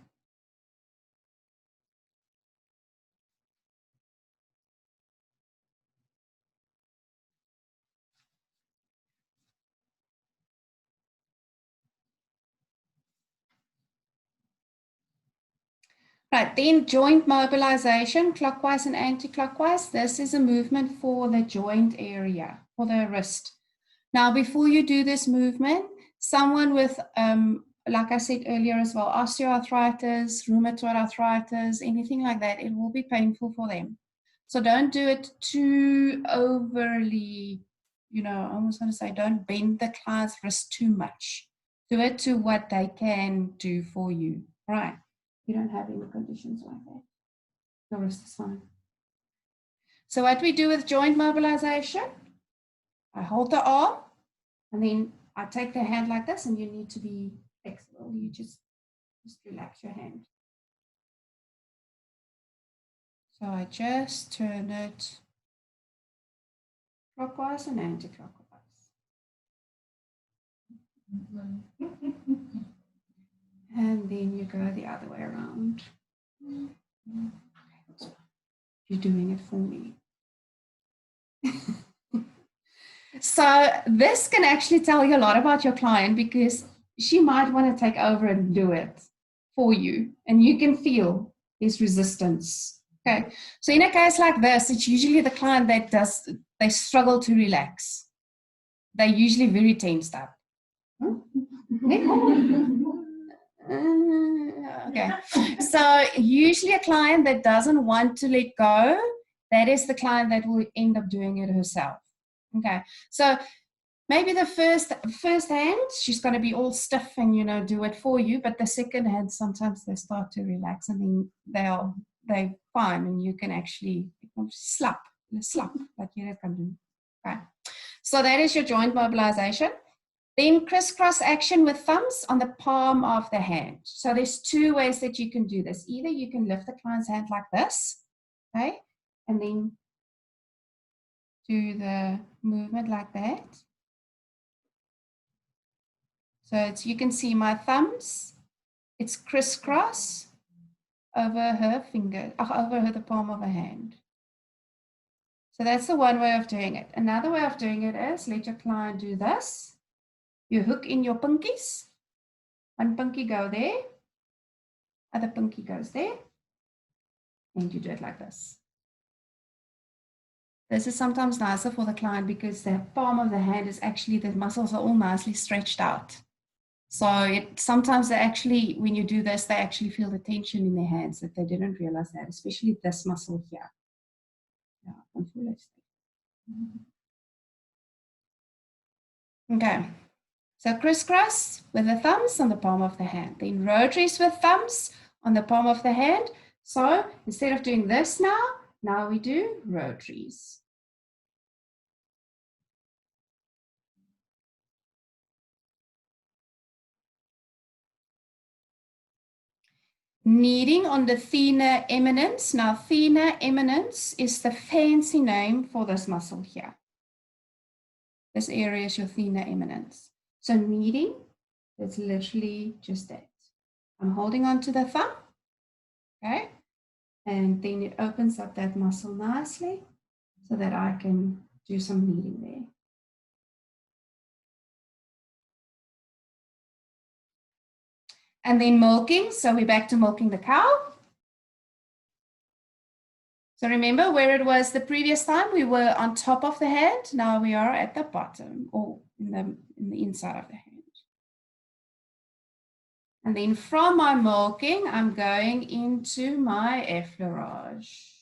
Right, then joint mobilization, clockwise and anti-clockwise. This is a movement for the joint area, for the wrist. Now, before you do this movement, someone with, like I said earlier as well, osteoarthritis, rheumatoid arthritis, anything like that, it will be painful for them. So don't do it too overly, you know, I almost want to say, don't bend the client's wrist too much. Do it to what they can do for you, right? You don't have any conditions like that. Your wrist is fine. So what we do with joint mobilization, I hold the arm and then I take the hand like this, and you need to be flexible. You just relax your hand. So I just turn it clockwise and anti-clockwise. And then you go the other way around. You're doing it for me. So this can actually tell you a lot about your client, because she might want to take over and do it for you, and you can feel his resistance. Okay, so in a case like this, it's usually the client that they struggle to relax. They're usually very tensed up. Okay, so usually a client that doesn't want to let go, that is the client that will end up doing it herself. Okay, so maybe the first hand, she's going to be all stiff and, you know, do it for you. But the second hand, sometimes they start to relax, and then they're fine, and you can actually slap like you can do. Okay, so that is your joint mobilization. Then crisscross action with thumbs on the palm of the hand. So there's 2 ways that you can do this. Either you can lift the client's hand like this, okay, and then do the movement like that. So it's, you can see my thumbs, it's crisscross over her finger, over the palm of her hand. So that's the one way of doing it. Another way of doing it is let your client do this. You hook in your pinkies. One pinky go there, other pinky goes there, and you do it like this. This is sometimes nicer for the client because the palm of the hand is actually, the muscles are all nicely stretched out. So sometimes they actually, when you do this, they actually feel the tension in their hands that they didn't realize that, especially this muscle here. Yeah, okay, so crisscross with the thumbs on the palm of the hand, then rotaries with thumbs on the palm of the hand. So instead of doing this now we do rotaries. Kneading on the thenar eminence. Now, thenar eminence is the fancy name for this muscle here. This area is your thenar eminence. So kneading, it's literally just that. I'm holding on to the thumb, okay? And then it opens up that muscle nicely so that I can do some kneading there. And then milking, so we're back to milking the cow. So remember where it was the previous time, we were on top of the hand. Now we are at the bottom or in the inside of the hand. And then from my marking, I'm going into my effleurage.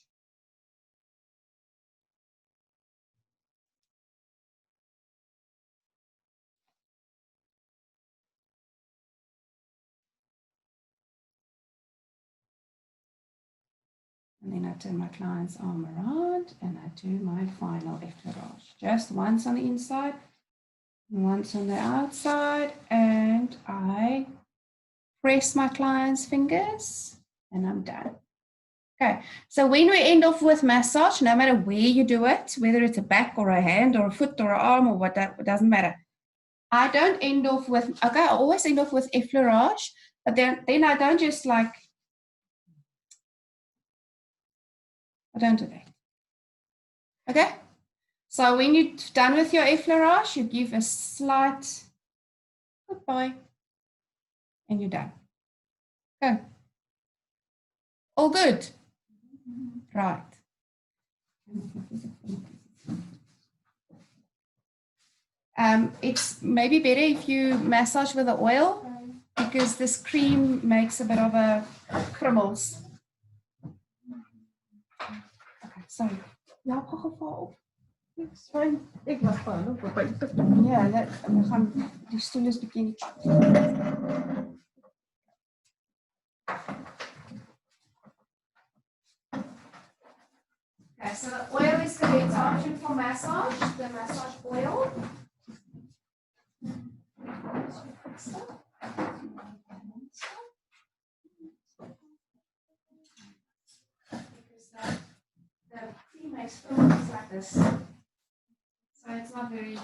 And then I turn my client's arm around and I do my final effleurage. Just once on the inside, once on the outside, and I press my client's fingers and I'm done. Okay, so when we end off with massage, no matter where you do it, whether it's a back or a hand or a foot or an arm or what, that doesn't matter. I don't end off with, okay, I always end off with effleurage, but then I don't just like, I don't do that. Okay, so when you're done with your effleurage, you give a slight goodbye and you're done. Okay, all good. Right. It's maybe better if you massage with the oil because this cream makes a bit of a krummels. Okay, sorry. Ja, geval op. It's fine.
Ik was gewoon op een
Ja, we gaan die stoel is bietjie in die pad. Okay, so the oil is the best option for massage, the massage oil. Because the cream makes films like this, so it's not very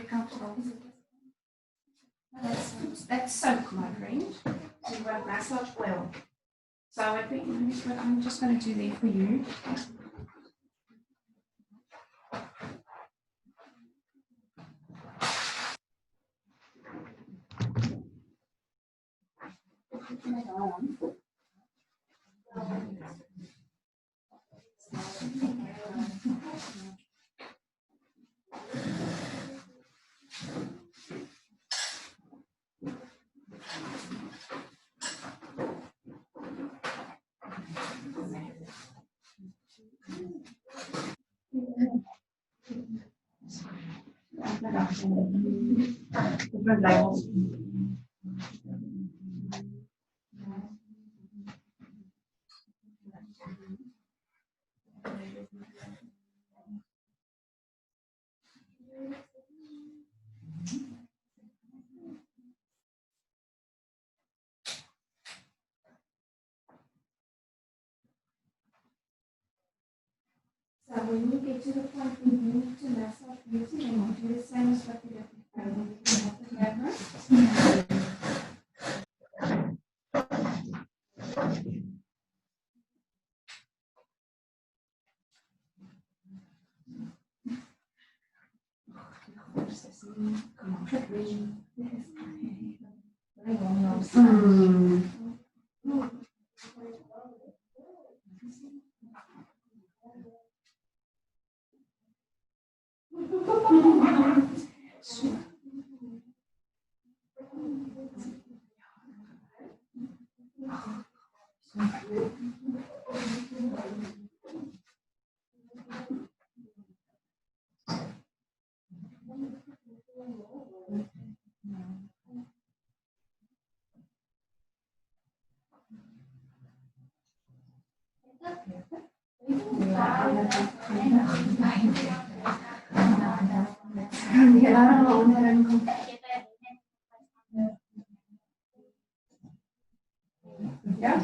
comfortable. That's soak, my friend. So you want massage oil. So I think what I'm just going to do there for you. Different levels. So when you get to the point where you need to massage beauty, and you do the same as what you did before. You have the camera. Ja.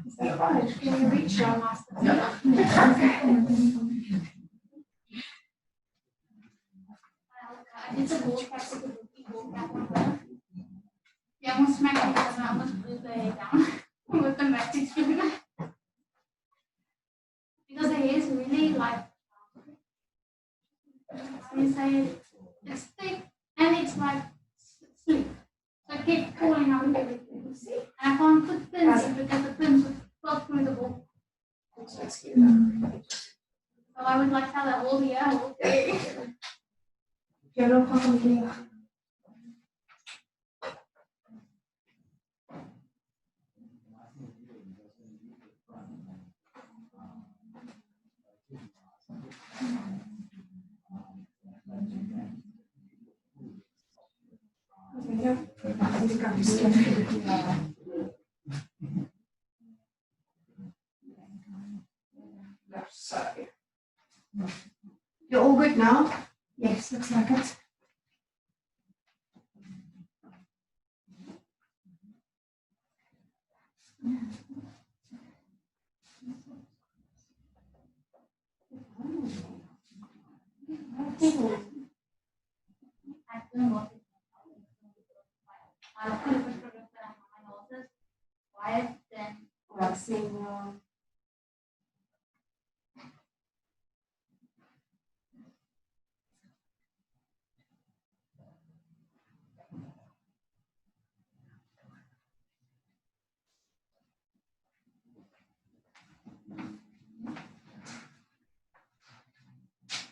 Is that right? Can you reach your master? Okay.
So I would like to have that all year. Okay.
Quiero familia.
You're all good now?
Yes, looks like it.
I don't know what it is. I don't know if it's product that I have analysis. Why then?
Waxing.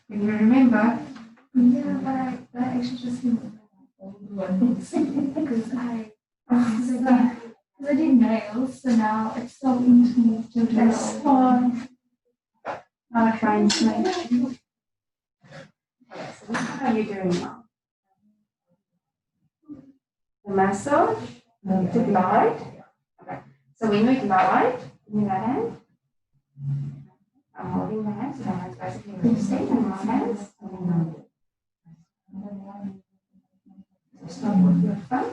Can you remember?
Yeah, but I actually just didn't because I did nails, so now it's so into to
That's
nails.
fine. Not fine, mate. Okay, so what are you doing now? The massage, to glide. Okay. So when we glide, in your right hand, I'm holding the hands, so the hands basically reset, and my hands, and then so start with your thumb.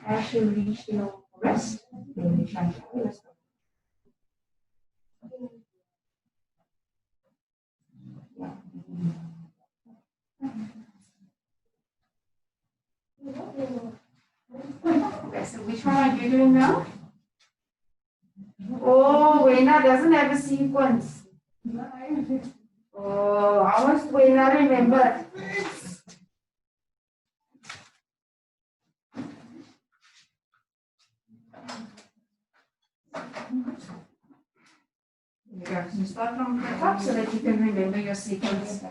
As you reach your wrist, then you change your wrist. Okay, so which one are you doing now? Oh, Wena doesn't have a sequence. Oh, how much Wena remember? There you go. So you start from the top so that you can remember your sequence.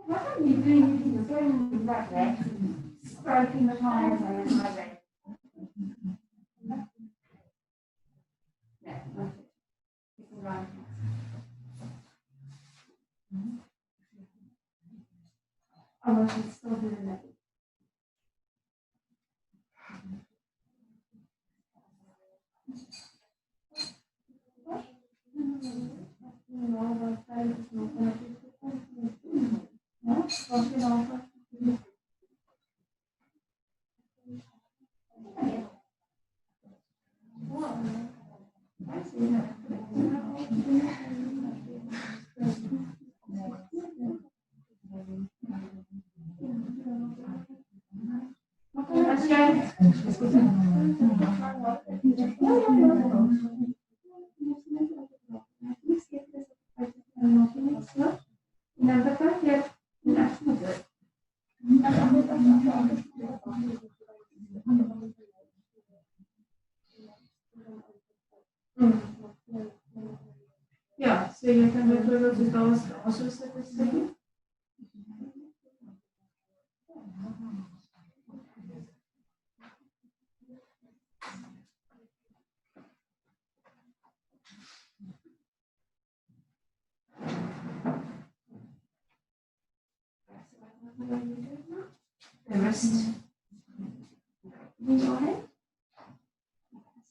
What are you doing? You're doing like that, stroking the palms and like that. Yeah, okay. Keep it right. Oh, she's still doing that. Ja, so je kan bijvoorbeeld dus dat ausrüsten steken. The rest. Go ahead.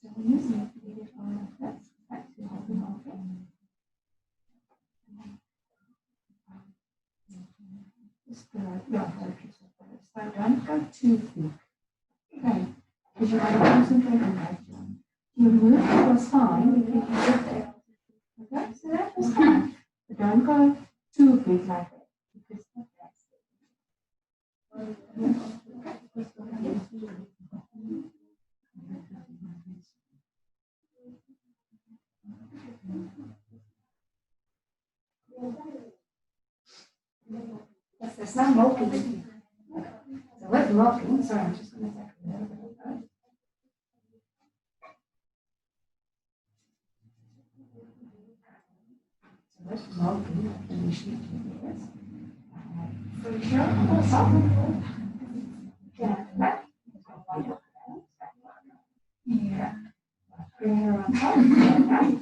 So we're using it to get it on that's actually holding on. Just so don't go too thick. Okay. Because you want to concentrate on that. Your movement was fine if you can get there. Okay, so So that was fine. But don't go too big like that. Because that's yes, there's no milking. So with milking, sorry, I'm just going to take a little bit of that. So with milking, I can usually do this. For sure, also. Yeah, back. Yeah. Bring her on top. Yeah.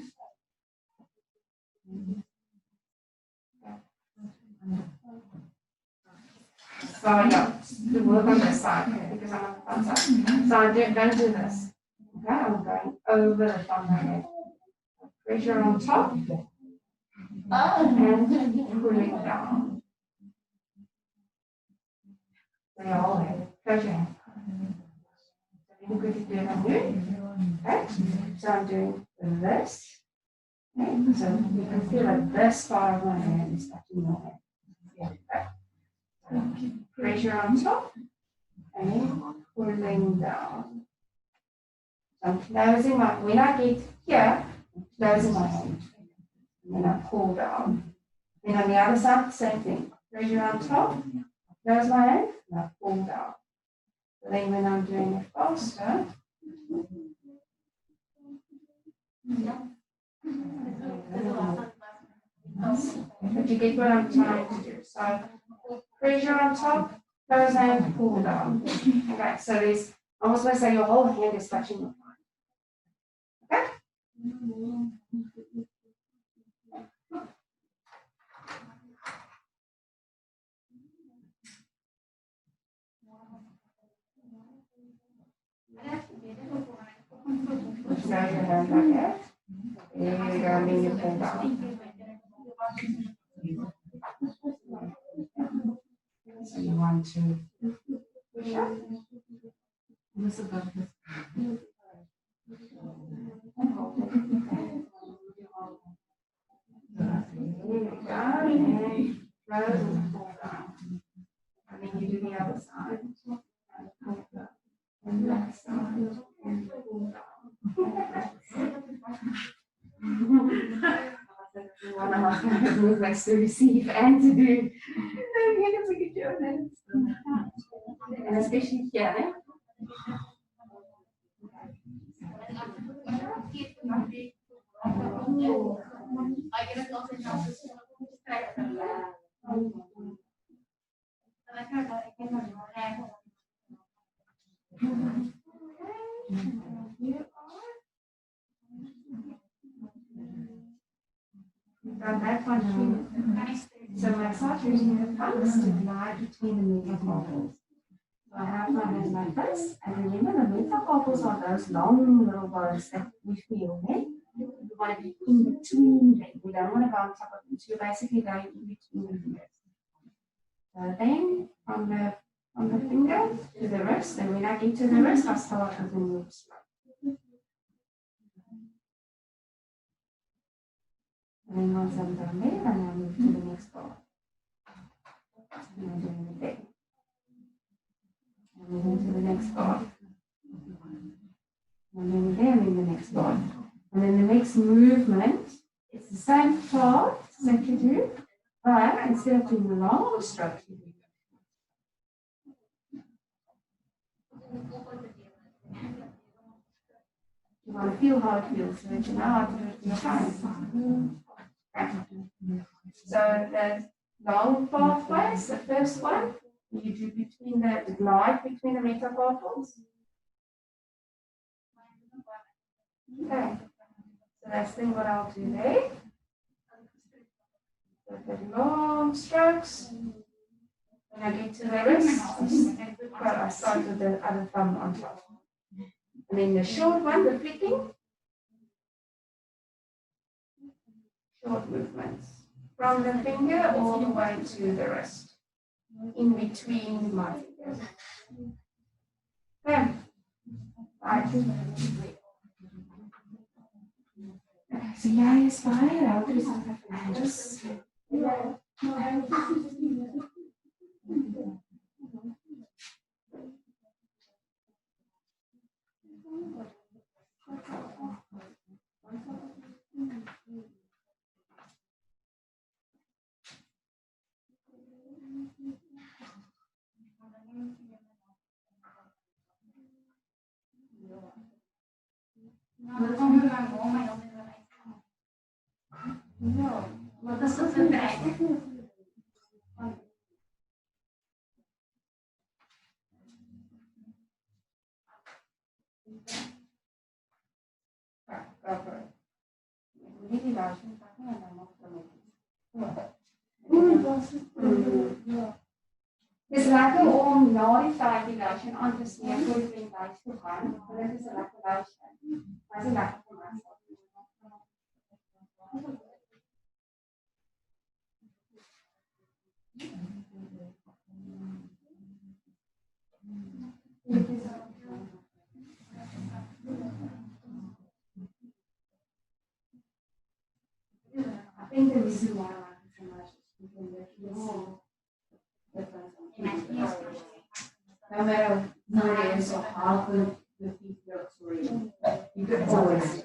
So yeah, the work on this side because I'm on the front side. So don't do this. Okay, I'm going over the front of my head. Pressure on top and pulling down. So your whole head. Close your hand. So really quickly do it on you. Okay, so I'm doing this. Okay, so you can feel like this part of my hand is touching your head. Okay. So pressure on top. And pulling down. So I'm closing my, when I get here, closing my hand. And then I pull down. Then on the other side, same thing. Pressure on top, close my hand, and I pull down. So then when I'm doing it faster, but you get what I'm trying to do. So pressure on top, close hand, pull down. Okay, so there's almost like say your whole hand is touching your hand. Okay? Close your hand like that. There we go, and then you pull down. So you want to push up. There we go, and close and pull down. And then you do the other side. And pull down. And that side. And pull down. One of our favorite movements to receive and to do. It's a good job, then. And especially here. Done that one. So I start using the thumbs to glide between the metacarpals. So I have my hand like this, and remember the metacarpals are those long little bones that we feel, right? We want to be in between them. We don't want to go on top of them. So you're basically going in between the fingers. So then from the finger to the wrist, and when I get to the wrist, I start with the move slow. And then once I'm done there, then I move to the next part. And I'm doing the thing. And moving to the next part. And then there, and then the next part. And then the next movement, it's the same part that you do, but instead of doing the long stroke, you do. You want to feel how it feels so that you know how to do it in your time. So the long pathways, the first one, you do between the glide between the metacarpals. Okay, so that's then what I'll do there. With the long strokes. When I get to the wrist, I start with the other thumb on top. And then the short one, the flicking. Short movements. From the finger all the way to the wrist. In between my fingers. Okay. Right. So jy is baie louter as wat ek is.
Wat is dat vir werk?
Dis lekker om na die calculation aan te sneek voor jy in huis toe gaan. Dit is 'n lekker luister. Maar dit is lekker vir my. I think the reason why I like it so much is because you can see no matter who it is or how good the feet looks for you, you could always.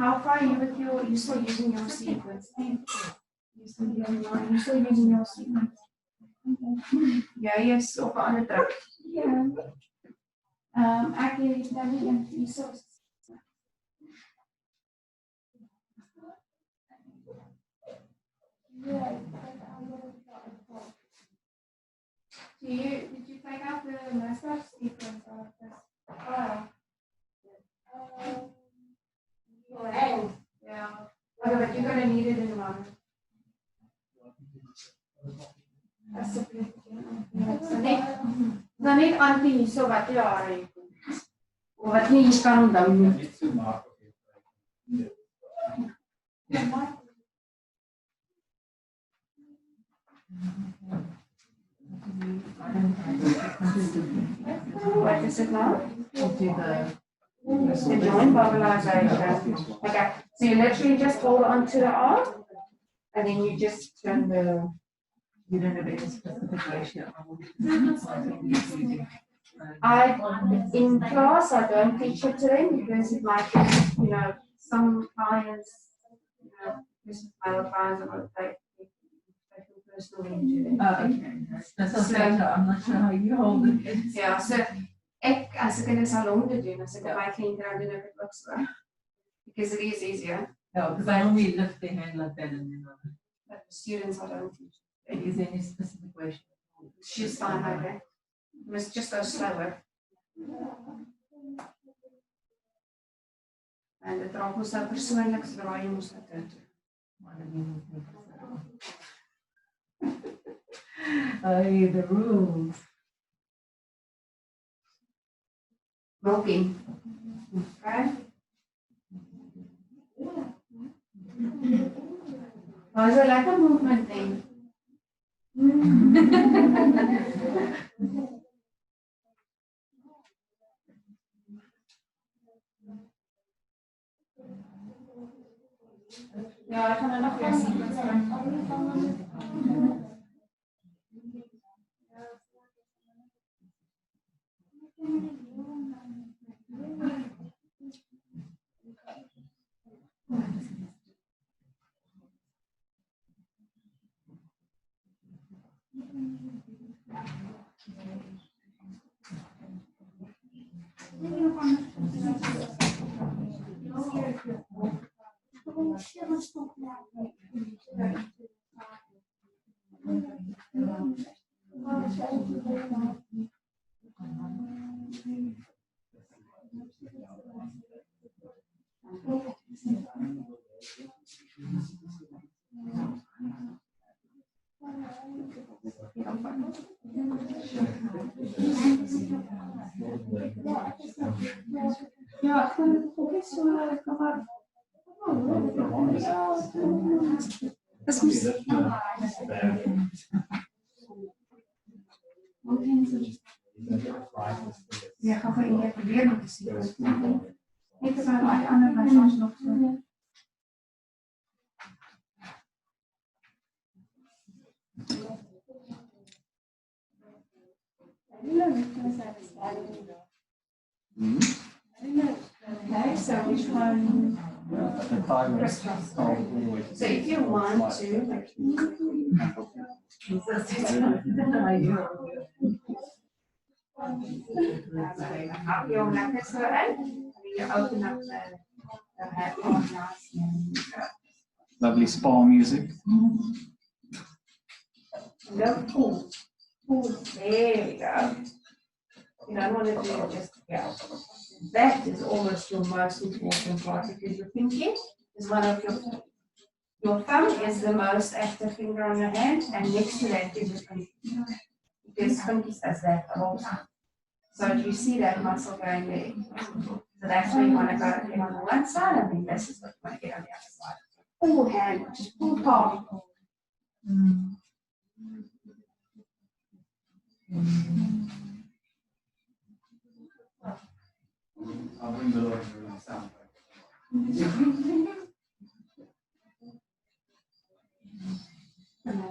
How far are you with you still using your sequence? You still using your sequence? Yeah, yes, op 'n ander druk. Ja. Ek het nou nie een hierso. Did you take out the mustache sequence or this? Yeah. Okay, but you're gonna need it in a moment. That's the dan net antie hierso wat jy hare het. Of wat nie jy kan onthou nie.
Net so maak of jy.
What is it now? The joint mobilization. Okay, so you literally just hold on to the arm and then you just turn the.
You don't have any specific ratio.
In class, I don't teach it to them because it might be, some clients, this other clients are going to take personal injury.
Okay. I'm not sure how you hold it.
Yeah, so as ek in 'n salon te doen, as ek by my kliënte dan doen ek dit ook so. Because it is easier.
No, because I only lift the hand like that and then
But the students I don't teach.
is there any specific ratio?
She's fine like that. Must just go slower. En dit raak ons nou persoonlik sodra jy mos nou toe.
Hey, the rules.
Walking. Okay. Was a lekker movement thing. Ja, ik kan er nog weer zien. Ja, ik vind het ook niet zo maar. Dat is misschien. Ja, ga voor je proberen om te zien. Ik heb een andere wijze nog zo. Okay, so which one?
The timer is always.
So if you want to, up your knuckles so in, and you open up the head one last.
Lovely spa music.
Go pull. Pull. There we go. You don't want to do it just yeah. That is almost your most important part because your pinky is one of your thumb is the most active finger on your hand, and next to that is your pinky. Because pinky does that the whole time. So do you see that muscle going there? So that's where you want to go get on the one side, and then this is what you want to get on the other side. Full hand, just full palm.
I'll bring the Lord to the sound.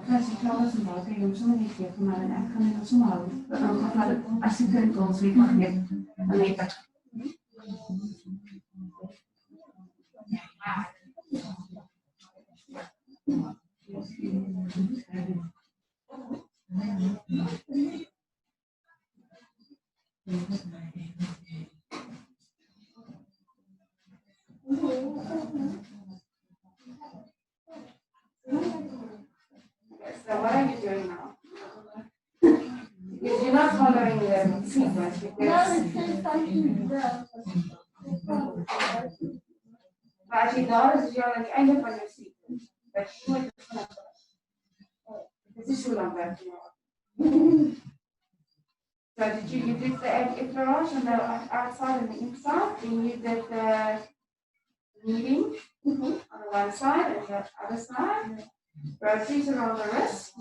Als ik alles in welke jongens zo niet geef, maar dan kan ik dat zo houden. Als ik het ons weer mag geven, dan weet ik. So what are you doing now? You're not following the sequence because maar als je daar is, jou aan het einde van je sequence. Dat je nooit het is zo lang werk je nou. So you did the effleurage on the outside and the inside, and you did the kneading on the one side and the other side. Rotate around the wrist,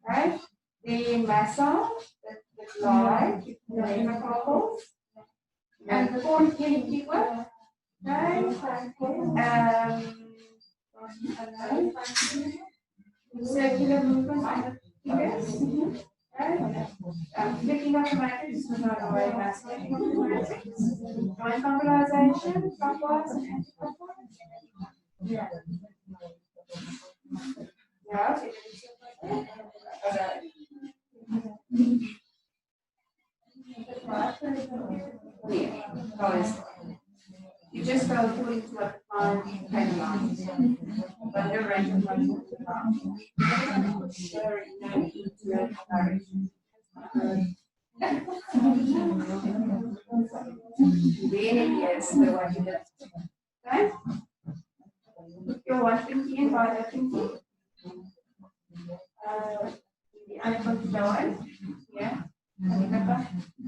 right? The massage, the glide, the inner couples, and the fourth keep work, right? Circular movement on the fingers, right? Flicking up the matrix is not always masculine. Joint mobilization, clockwise and anti-clockwise. Yeah. Yeah, you just go according to what the client penalizes. But no range of motion to the Sure, no need to direction. Really, yes, the one you did. Okay? Your one pinky and by the pinky. The other one to go in. Yeah.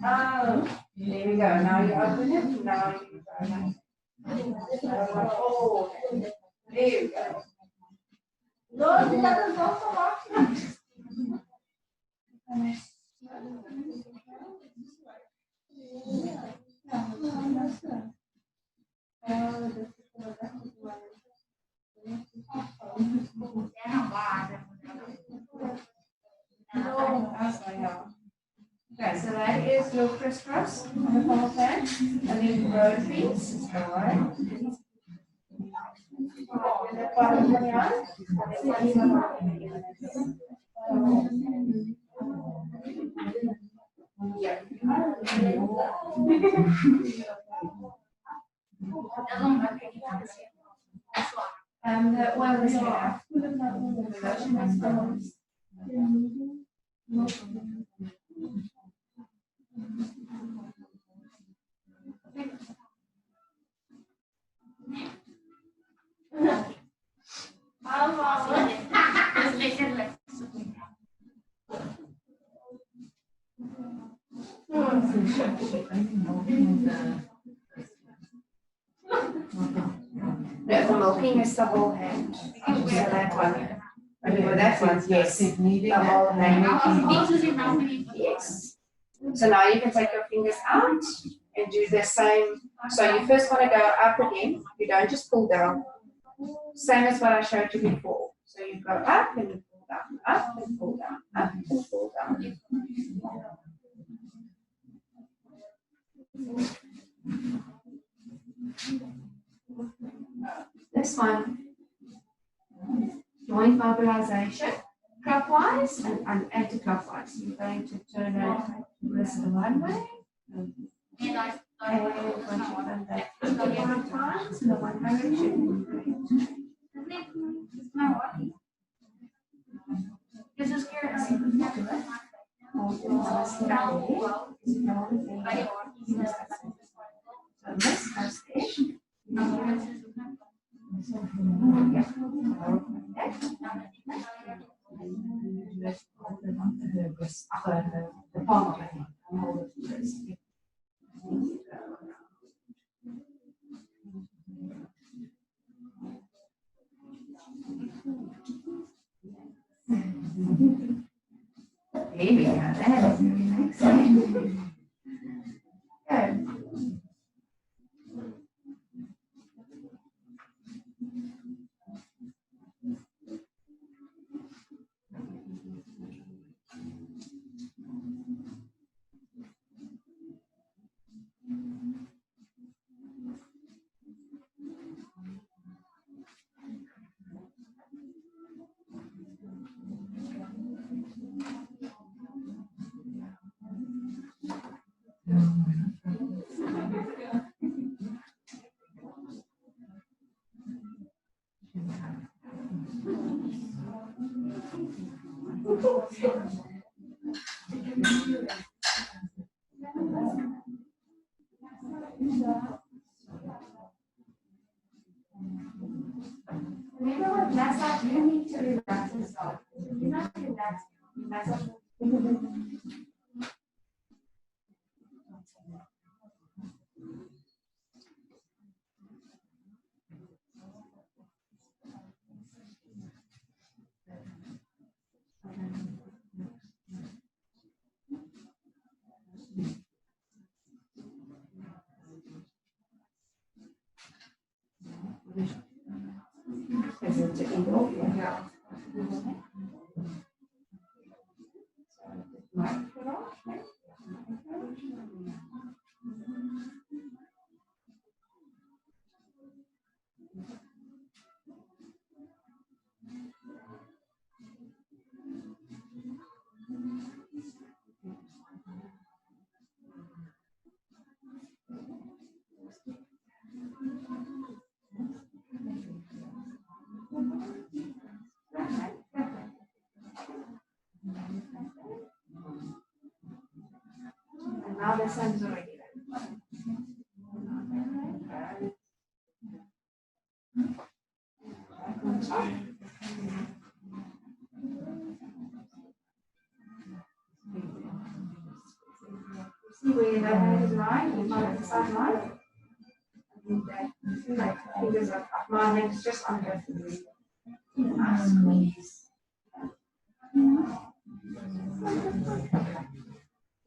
Oh, there we go. Now you open it. Now you go. Oh, there you go. Lord, that is also hard. Okay, so that is your crisscross on the palm hand, and then road piece. Alright. The bottom of the arm. Yeah. The oil is better. The lotion is better. No, the milking is the whole hand. So that one. Only with that one, yes. The whole hand. Yes. So now you can take your fingers out and do the same. So you first want to go up again. You don't just pull down. Same as what I showed you before. So you go up and you pull down, up and pull down, up and pull down. This one, joint mobilization, clockwise and anti-clockwise. You're going to turn it this one way. And once you've done that 5 times in the one direction.
This is scary.
So this goes there. The palm of your hand. Hold it first. There we go. That is relaxing. Good. Remember what massage, you need to relax yourself. You're not relaxed, you massage. And now the sun's already there. See where that hand is lying, you might have the side line. Like fingers up, my hand is just under the nice squeeze.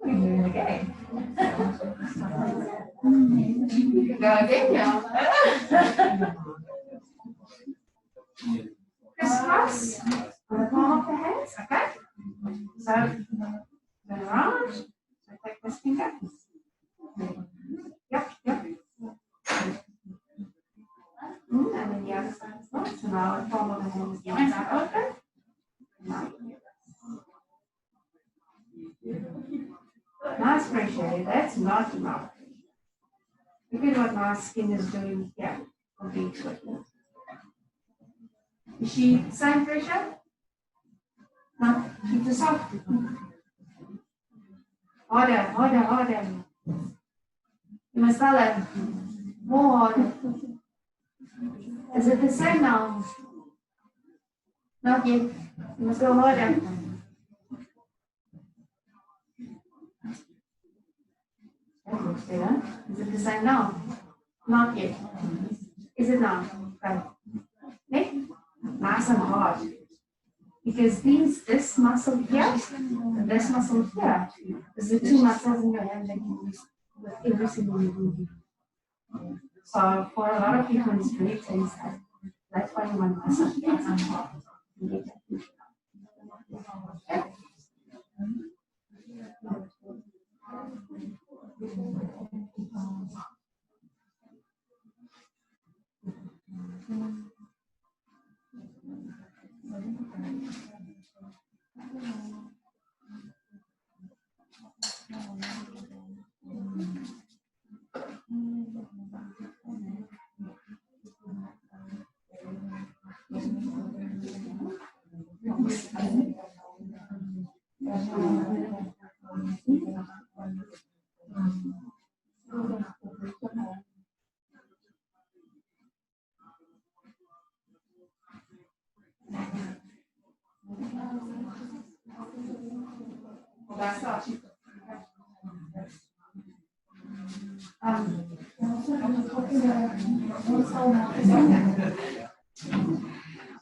We're doing it again. You can go again now. Crisscross on the palm of the hands, okay? So turn around. So take this finger. Yep. And then the other side as well. So now the palm of the hand is now open. Nice pressure. That's not enough. Look at what my skin is doing here. Being sweaty. Is she same pressure? No, keep the soft. Harder, harder, harder. You must tell her. More harder. Is it the same now? Not yet. You must go harder. That looks better. Is it the same now? Not yet. Is it now? Okay. Neck, nice and hard. Because this muscle here and this muscle here is the two muscles in your hand that you use with every single movement. So for a lot of people, it's very tense. That's why you want to massage nice and hard. Okay.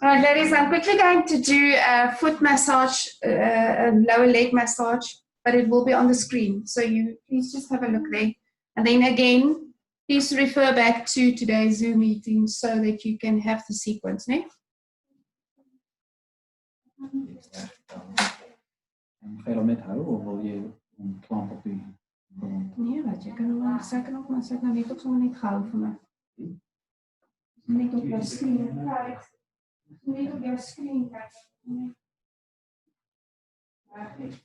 All right, ladies, I'm quickly going to do a foot massage, a lower leg massage, but it will be on the screen. So you please just have a look there. And then again, please refer back to today's Zoom meeting so that you can have the sequence. Ne?
Ga je dan net houden of wil je een klamp op die grond?
Nee, wat jy kan wel seker nog maar sit nou net op sommer net gehou vir my. Net op jou skreen kyk. Net op jou skreen kyk. Perfek.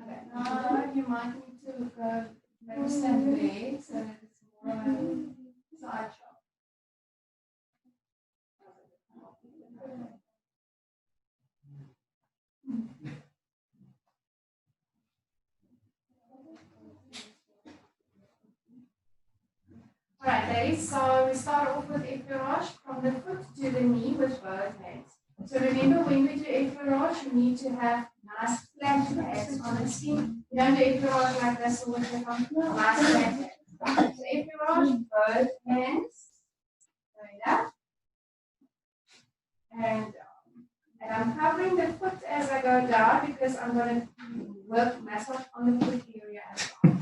Okay, now you might need to go maybe stand there so that it's more side shot. Alright, ladies, so we start off with effleurage from the foot to the knee with both hands. So remember, when we do effleurage, you need to have nice flat hands on the skin. You don't do effleurage like this or with the nice flat hands. So effleurage, both hands, going up and I'm covering the foot as I go down because I'm going to work massage on the foot area as well.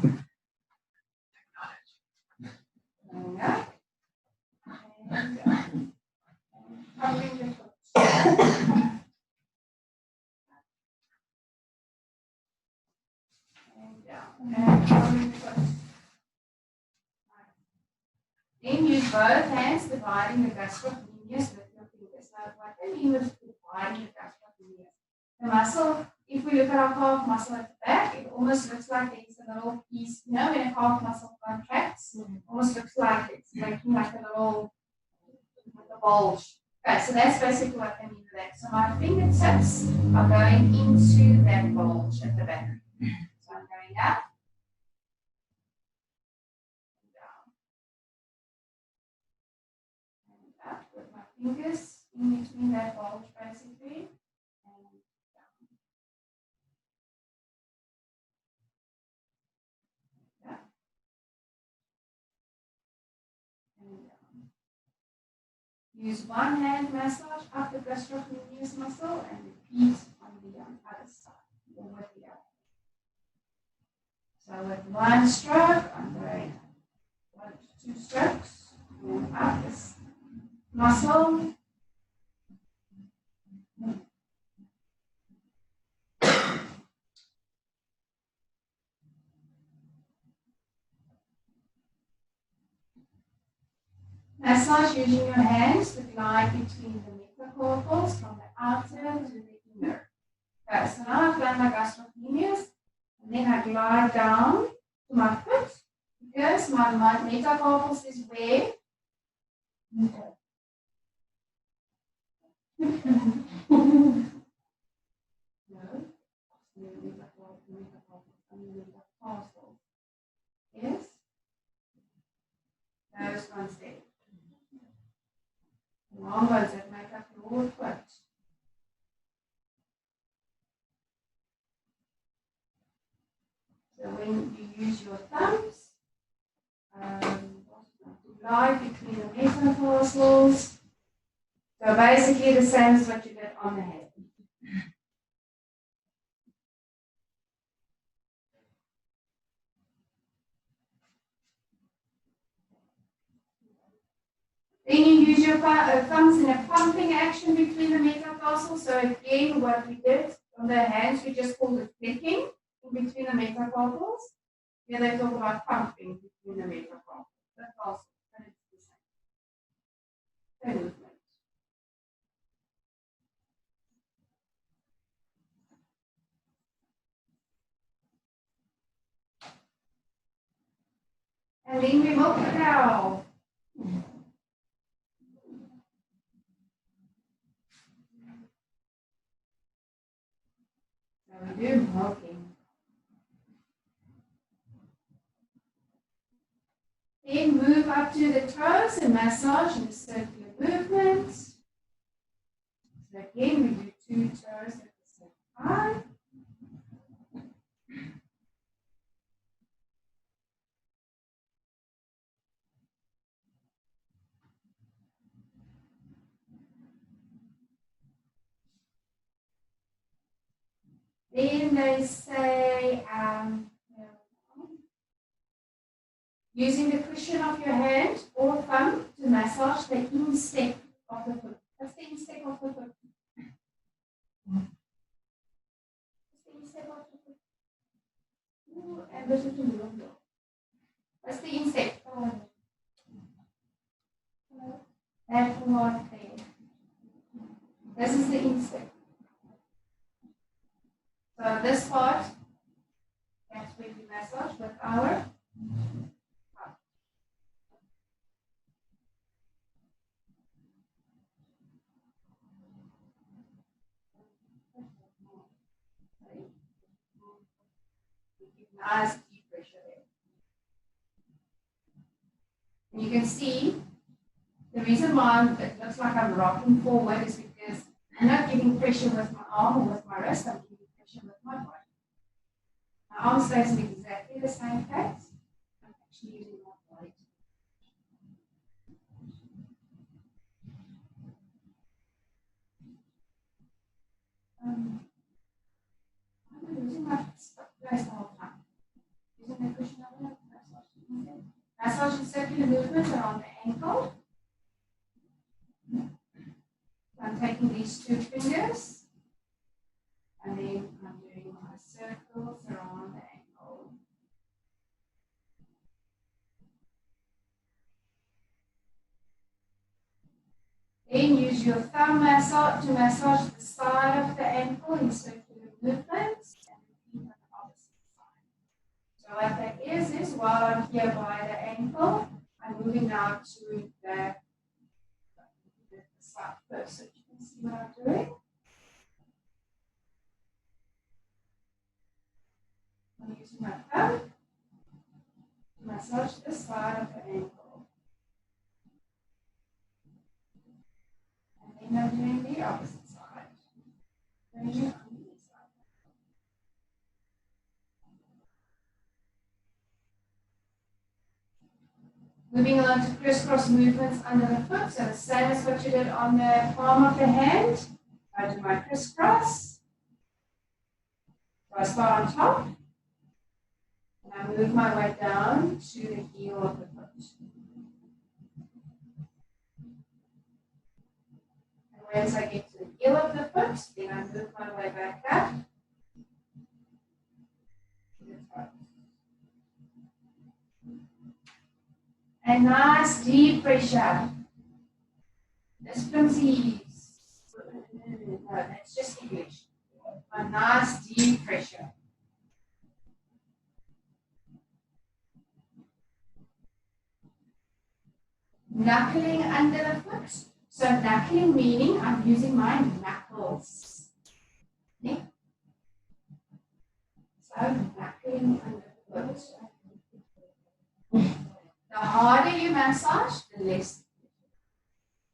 Then use both hands dividing the gastrocnemius with your fingers. Now, what I mean with dividing the gastrocnemius? The muscle, if we look at our calf muscle at the back, it almost looks like there's a little piece, you know, when a calf muscle contracts, it almost looks like it's making like a little bulge. Okay, so that's basically what I mean with that. So my fingertips are going into that bulge at the back. So I'm going up. Up with my fingers in between that bulge basically. And down. Up. And down. Use one hand massage up the gastrocnemius muscle and repeat on the other side or with the other. So with one stroke, I'm going 1 to 2 strokes and up this muscle. Massage using your hands to glide between the metacarpals from the outer to the inner. Okay, so now I've done my gastrocnemius, and then I glide down to my foot because my metacarpals is where? Yes? Those ones there. Long ones that make up your foot. So when you use your thumbs, to glide between the metatarsals. So basically the same as what you did on the head. Then you use your thumbs in a pumping action between the metatarsals. So again, what we did on the hands, we just called it flicking in between the metacarpals. Here they talk about pumping between the metacarpals. That's also, but it's the same. Same movement. And then we milk the cow. So we do milking. Then move up to the toes and massage in a circular movement. So again, we do 2 toes at the same time. Then they say, using the cushion of your hand or thumb to massage the instep of the foot. What's the instep of the foot? What's the instep of the foot? Ooh, and this is the middle. What's the instep? That one there. This is the instep. So this part, that's where we massage with our thumb. Nice deep pressure there. And you can see the reason why it looks like I'm rocking forward is because I'm not giving pressure with my arm or with my wrist, I'm giving pressure with my body. My arm stays in exactly the same place. I'm actually using my body. I'm using my place the whole time. Using the cushion of it, massage and circular movements around the ankle. I'm taking these 2 fingers and then I'm doing my circles around the ankle.
Then use your thumb massage to massage the side of the ankle in circular movements and repeat on the opposite side. So what that is while I'm here by the ankle, I'm moving now to the side first. So you can see what I'm doing. I'm using my thumb to massage the side of the ankle. And then I'm doing the opposite side. Doing it on the side. Moving on to crisscross movements under the foot. So the same as what you did on the palm of the hand. I do my crisscross. So I start on top. And I move my way down to the heel of the foot. And once I get to the heel of the foot, then I move my way back up to the toe. And nice deep pressure. This Plinsies. No, that's just English. A nice deep pressure. Knuckling under the foot. So knuckling meaning I'm using my knuckles. Okay. So knuckling under the foot. The harder you massage, the less.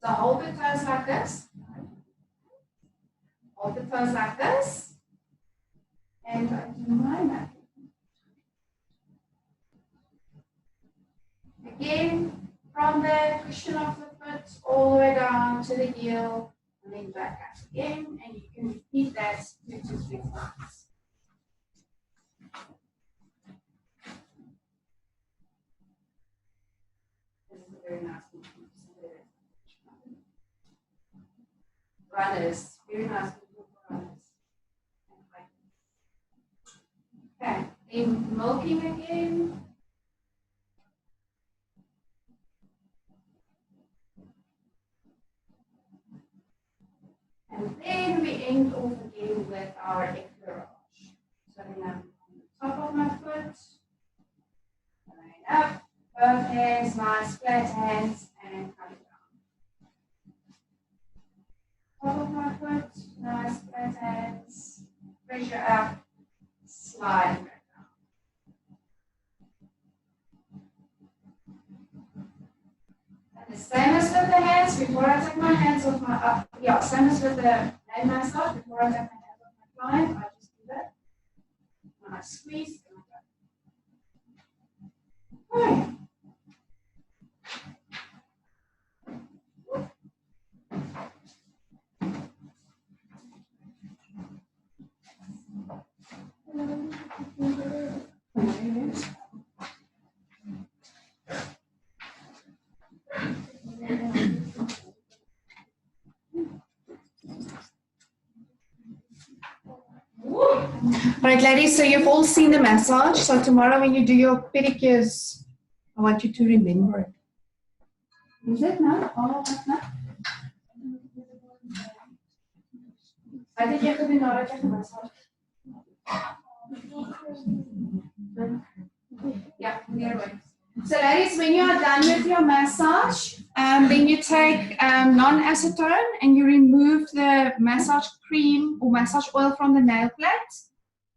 So hold the toes like this. Hold the toes like this. And I do my knuckling. Again, from the cushion of the foot all the way down to the heel, and then back up again, and you can repeat that 2 to 3 times. This is a very nice movement. Runners, very nice movement for runners. Okay, then milking again. And then we end off again with our éclairage. So then I'm on the top of my foot, going up, both hands, nice flat hands, and coming down. Top of my foot, nice flat hands, pressure up, slide back down. And the same as with the hands, before I take my hands off my same as with the hand massage, before I take my hands off my client, I just do that. And I squeeze and I go. Okay. Right, ladies, so you've all seen the massage. So tomorrow when you do your pedicures, I want you to remember it. Is it now? Oh, no. I think you could be not a massage. Yeah, near way. So ladies, when you are done with your massage, then you take non-acetone and you remove the massage cream or massage oil from the nail plate.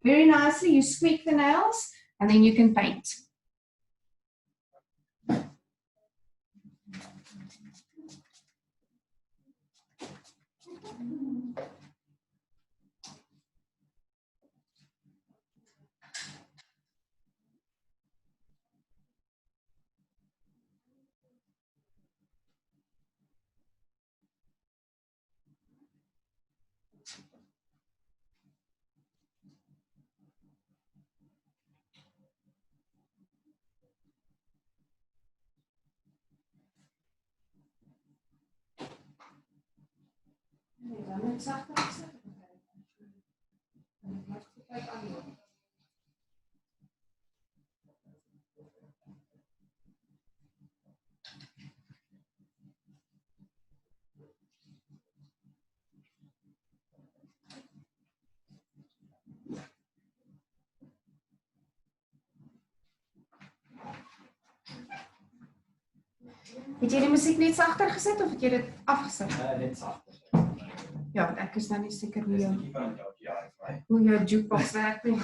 Very nicely, you squeak the nails and then you can paint.
Het jy die musiek net sagter gesit of het jy dit afgesit?
Net sagter.
Ja, want ek is nou nie seker hoe
Dis
jou,
nie van jou ja,
hoe jou jukebox werk nie.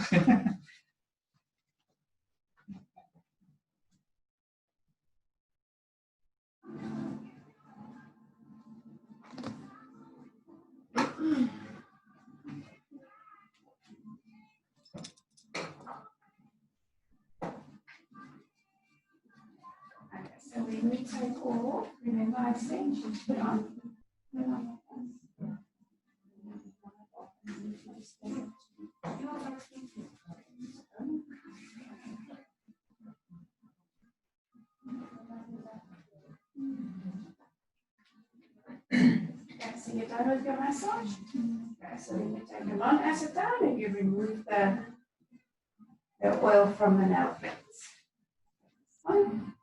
Okay, so when we take off, remember I said you put on. Okay, so you're done with your massage. Okay, so then you take a non-acetone and you remove the oil from the nail plates. Fine.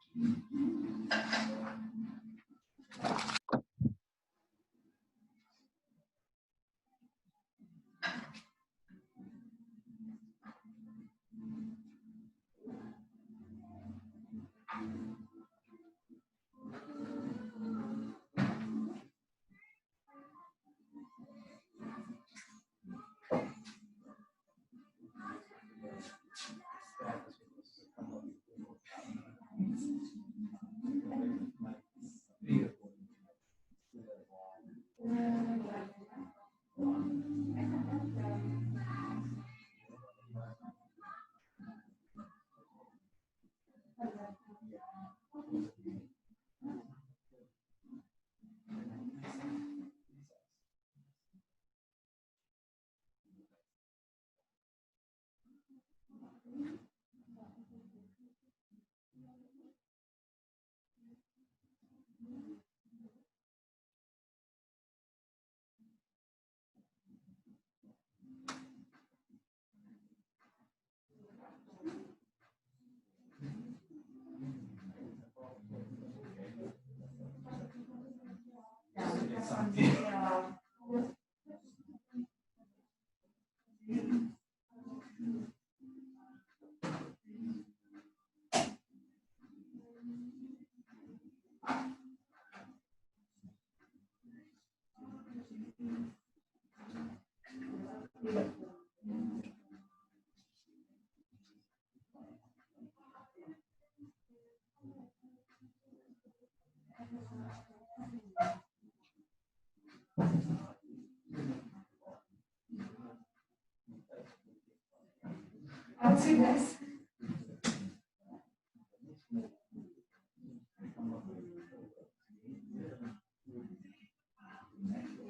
I'll do this.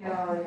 Yeah.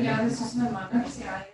Ja, das ist eine Mannserie.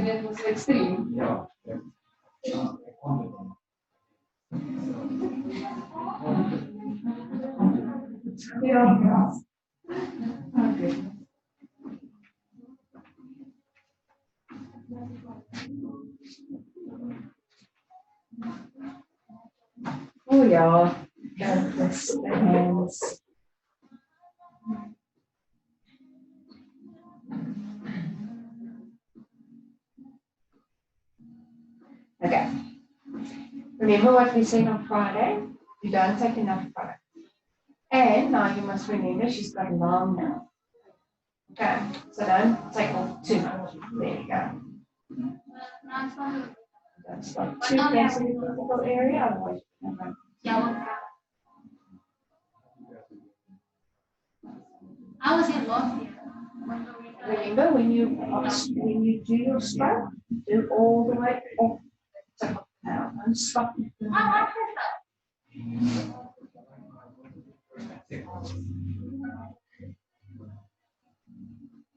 Dit was extreem.
Ja.
Ja. Okay. Oh ja, dat is de hands. Okay. Remember what we said on Friday? You don't take enough product. And now you must remember she's got long now. Okay, so don't take off too much. There you go. That's like too close to the critical area, otherwise you can
I was in last year.
remember when you do your stroke, do all the way off the top now and stop.
I like that.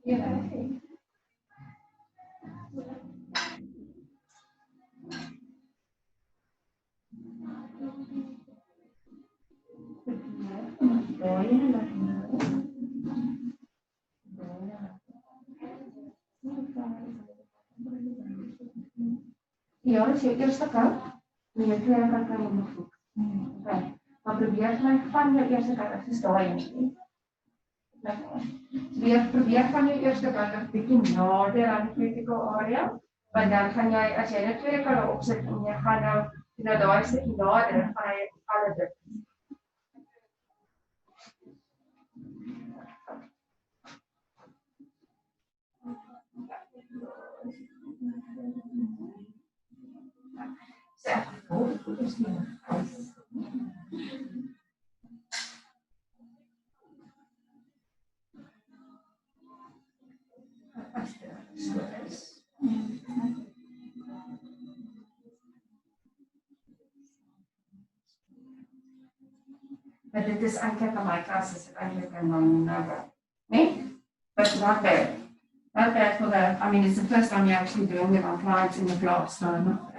Yeah. Ja, dat is je eerste kant. En je tweede kant kan je nog voet. Okay. Maar probeer gelijk van je eerste kant af te staan. Probeer van je eerste kant af een beetje nader aan de critical area. Want dan gaan jij, als jij de tweede kant opzet en je gaat nou daar een stukje nader, dan ga je alle druk. But dit is eintlik aan my klas is dit eintlik een number. Nee? But not bad. Not bad for the, I mean, it's the first time you're actually doing it on clients in the class, so not bad.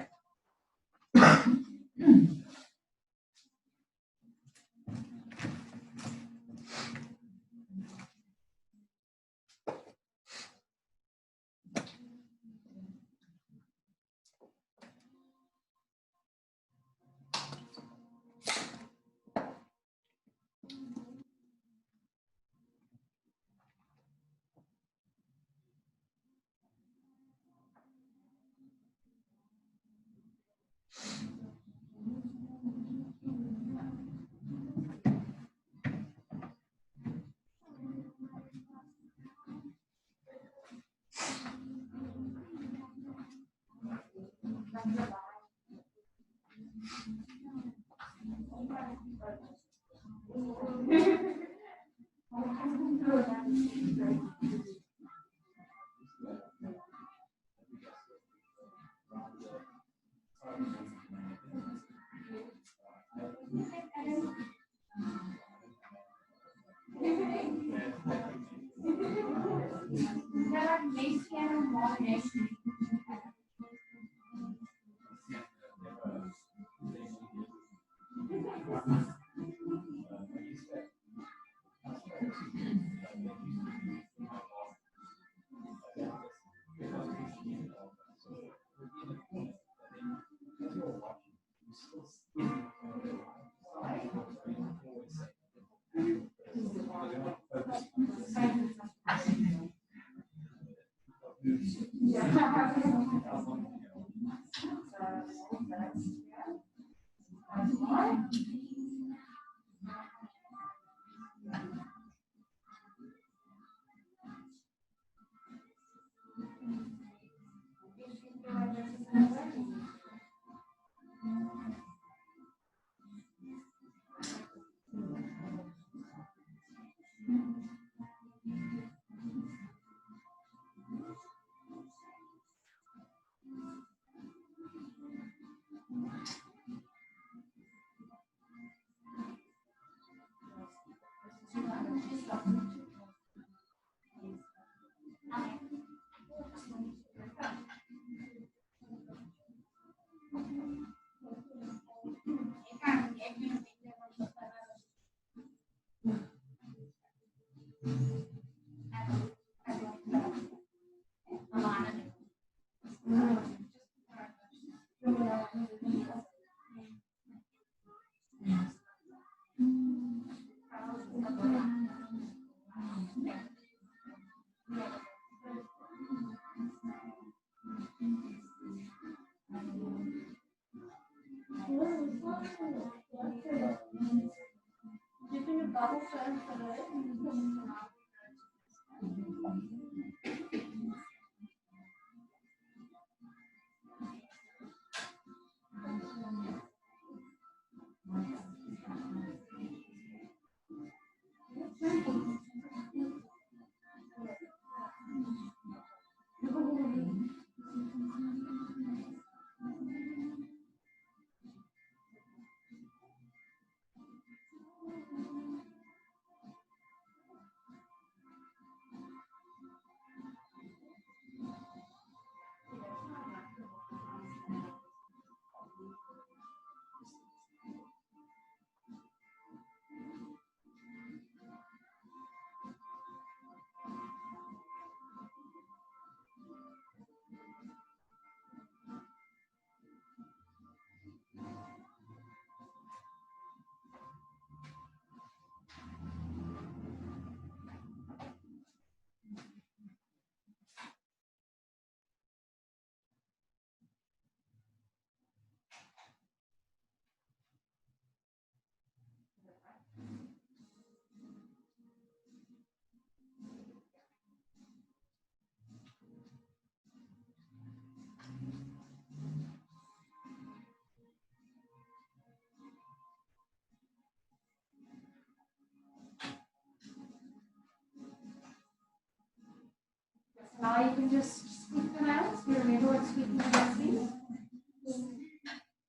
Now you can just speak the notes. You remember what speaking the notes means?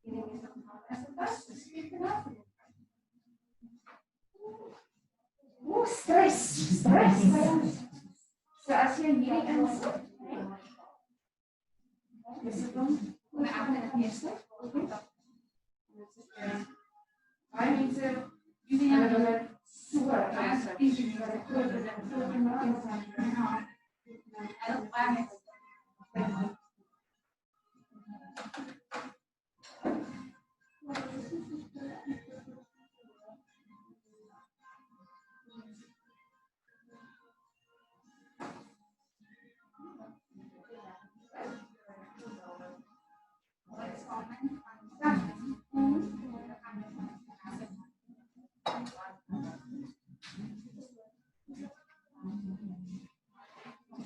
Giving you some time as a first to speak the notes. Oh, stress. So as you're hierdie insit, dis is dan hoe ek dit eerste. Baie mense hulle wil dit so aansit. Dis wat ek groot is en groot en maak en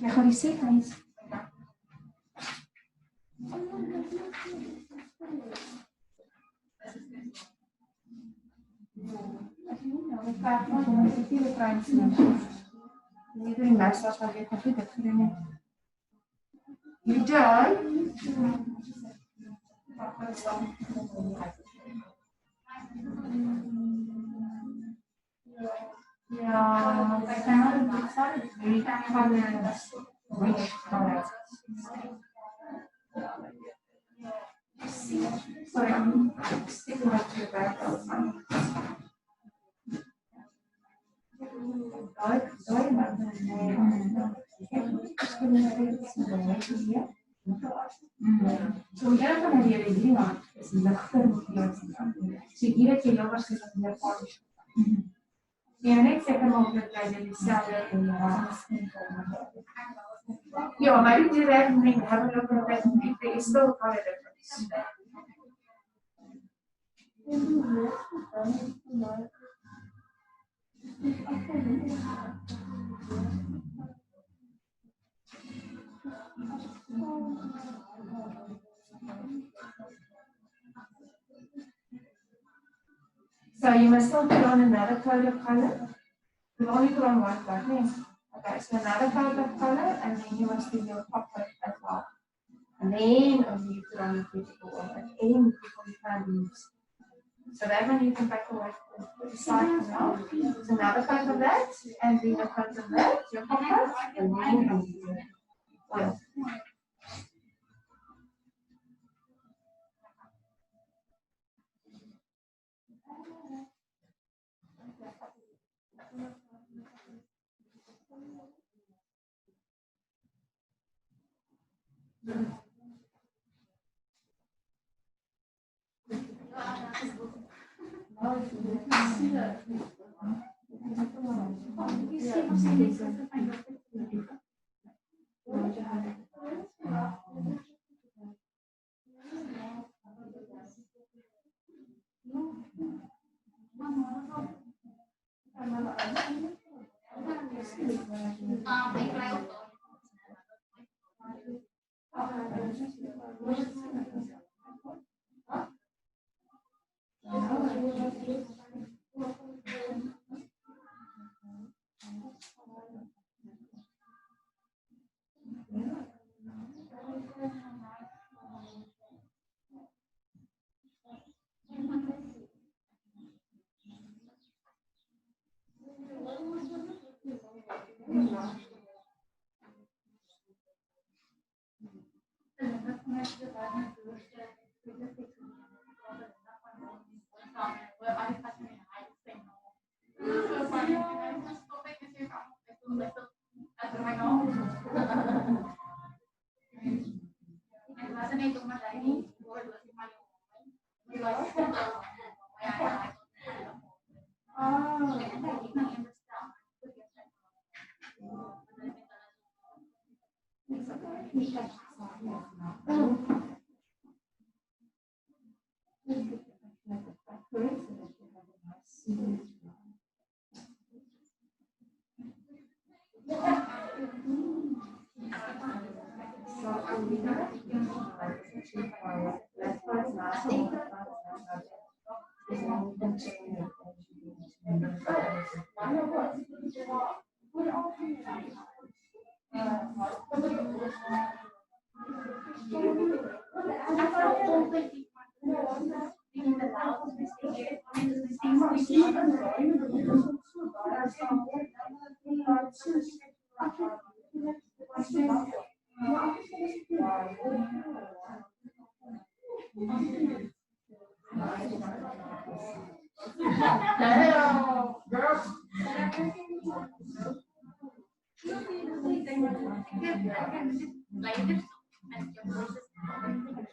jy gaan die settings. You done? Yeah, it sounded very color, rich color. Sorry, I'm sticking up to the back. So we gotta come here and do on is ligter kleurtjies. So iedere keer jou was dit meer polish. Ja, net seker maak dat jy dieselfde en ja, maar die direct ding have a look at that and there is still color difference. So you must still put on another coat of color. You've only put on one coat, yes. Okay, so another coat of color, and then you must do your top coat as well. And then only you put on the cuticle oil at the end before you can use. So that one you can back away to the side for now. So another coat of that, and then a coat of that, your top coat, and then your oil.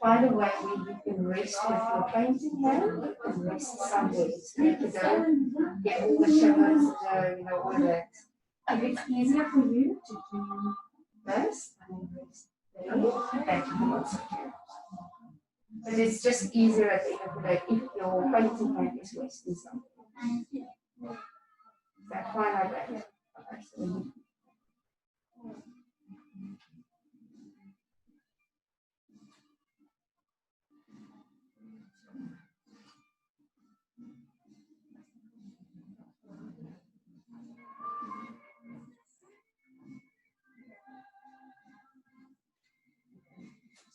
By the way, you can rest with your painting hand, you can rest somewhere. So you don't get all the shivers, all of that. If it's easier for you to do this, and rest there, that you can also do. But it's just easier at the end of the day if your painting hand is resting somewhere. Is that fine like that? Okay, so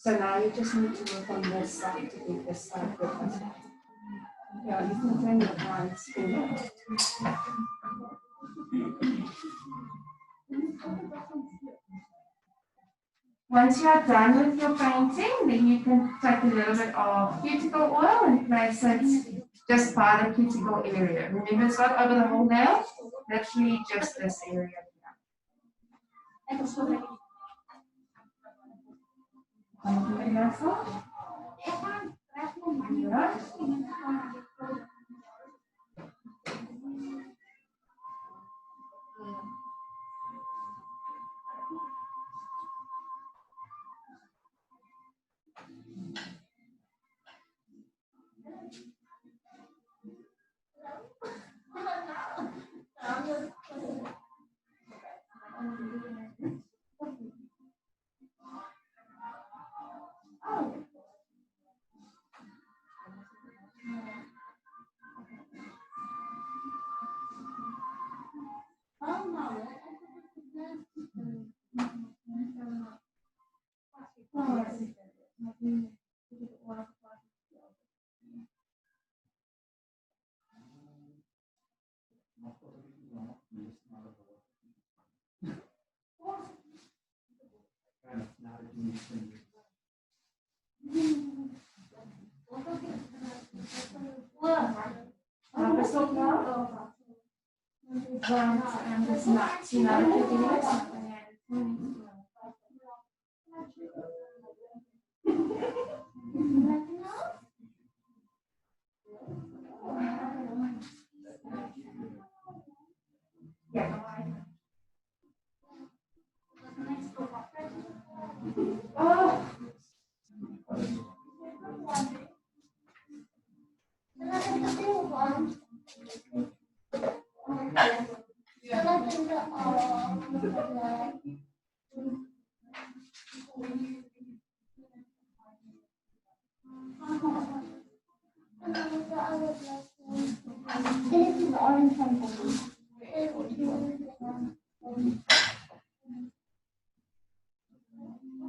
So now you just need to work on this side to get this side good as well. Yeah, you can turn your hands forward. Once you are done with your painting, then you can take a little bit of cuticle oil and place it just by the cuticle area. Remember, it's not over the whole nail, literally just this area here.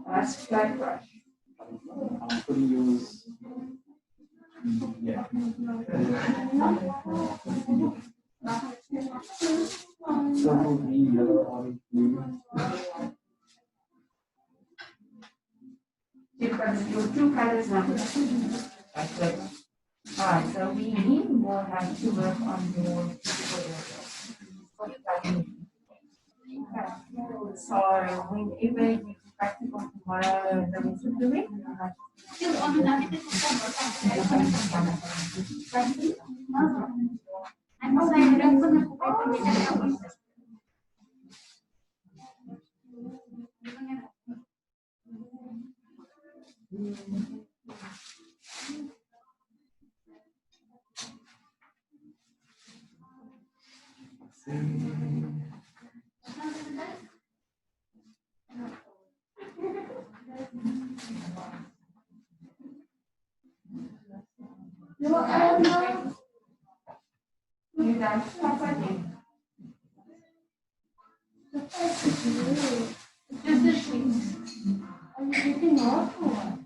That's flat brush.
I'm putting yours. Yeah. Purple, green, yellow, orange, blue.
You've got your two colors now. Alright, so we will have to work on your physical areas. So whenever you practical tomorrow, the rest of the week, you done. That's okay. Just the sheets. Are you getting off or?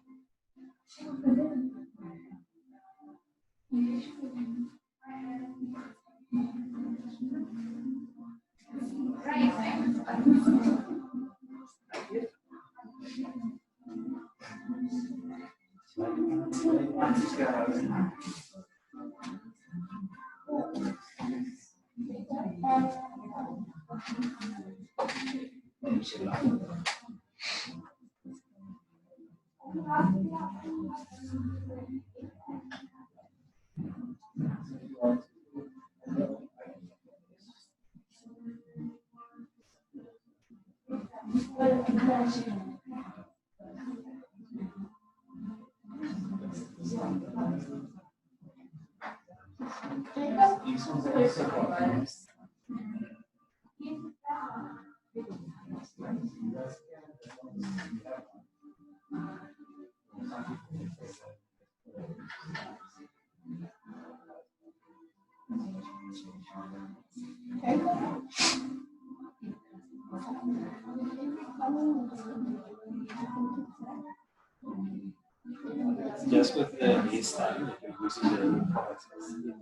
Just with the hairstyle that you're using the products in the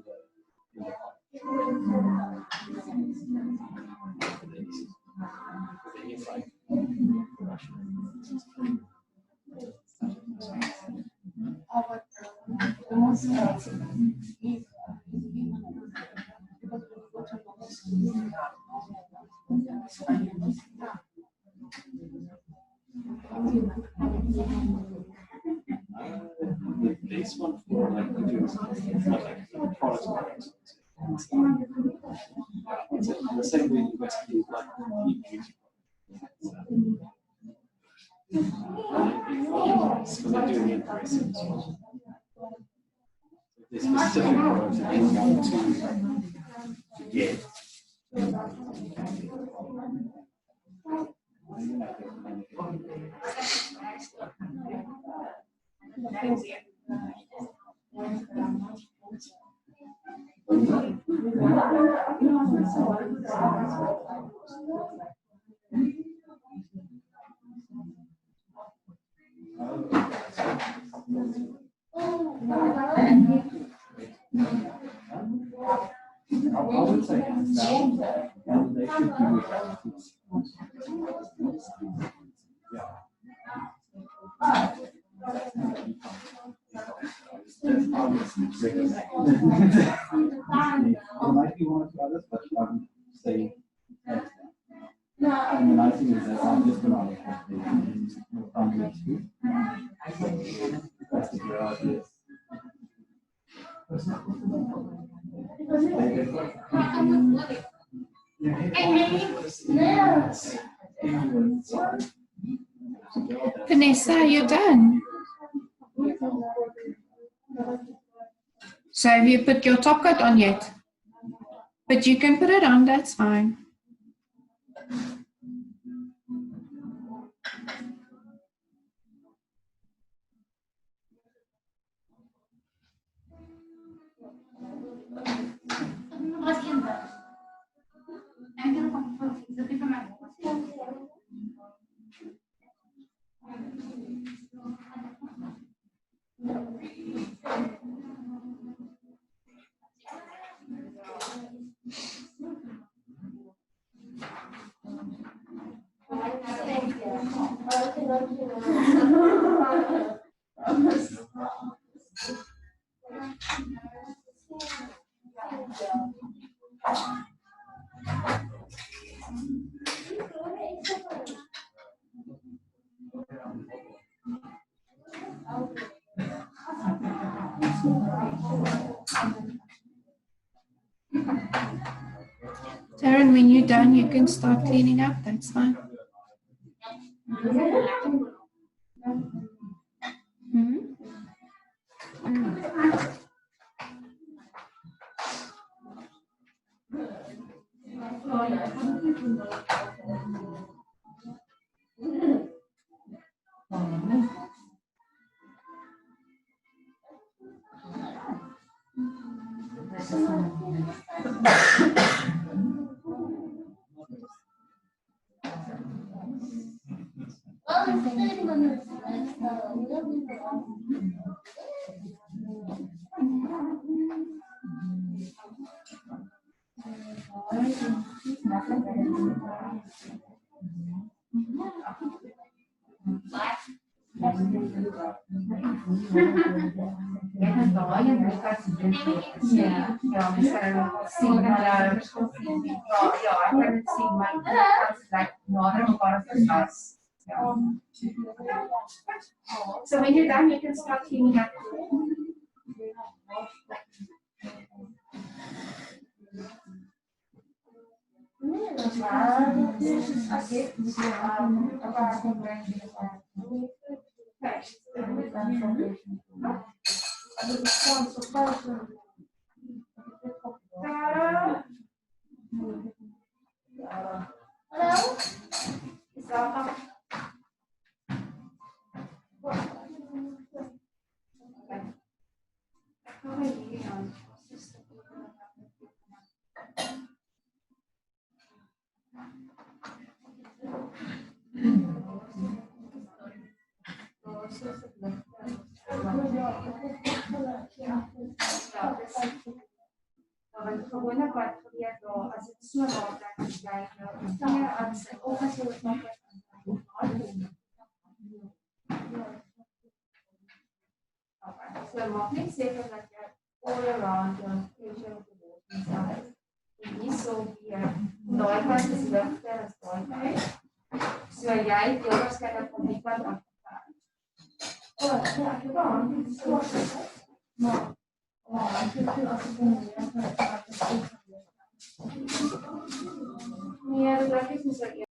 the base one for like the juice, not like products. It's the same way you guys do like juice. Because they're doing it very simple. The specific products that they want to get. I would say hands down, they should do There might be one or two others, but I would say hands down. And the nice thing is that I'm just going to that's the reality.
Vanessa, you're done. So have you put your top coat on yet? But you can put it on, that's fine. Taryn, when you're done, you can start cleaning up, that's fine. So when you're done, you can start cleaning up.
Ja, dis want gewoonlik wat gebeur daar as dit so water geskryf as of as jy dit maak so maak net seker dat jy all around your facial water en nie so weer daai kant is ligter as daai kant so jy het waarskynlik van die kant af nee, dat is niet zo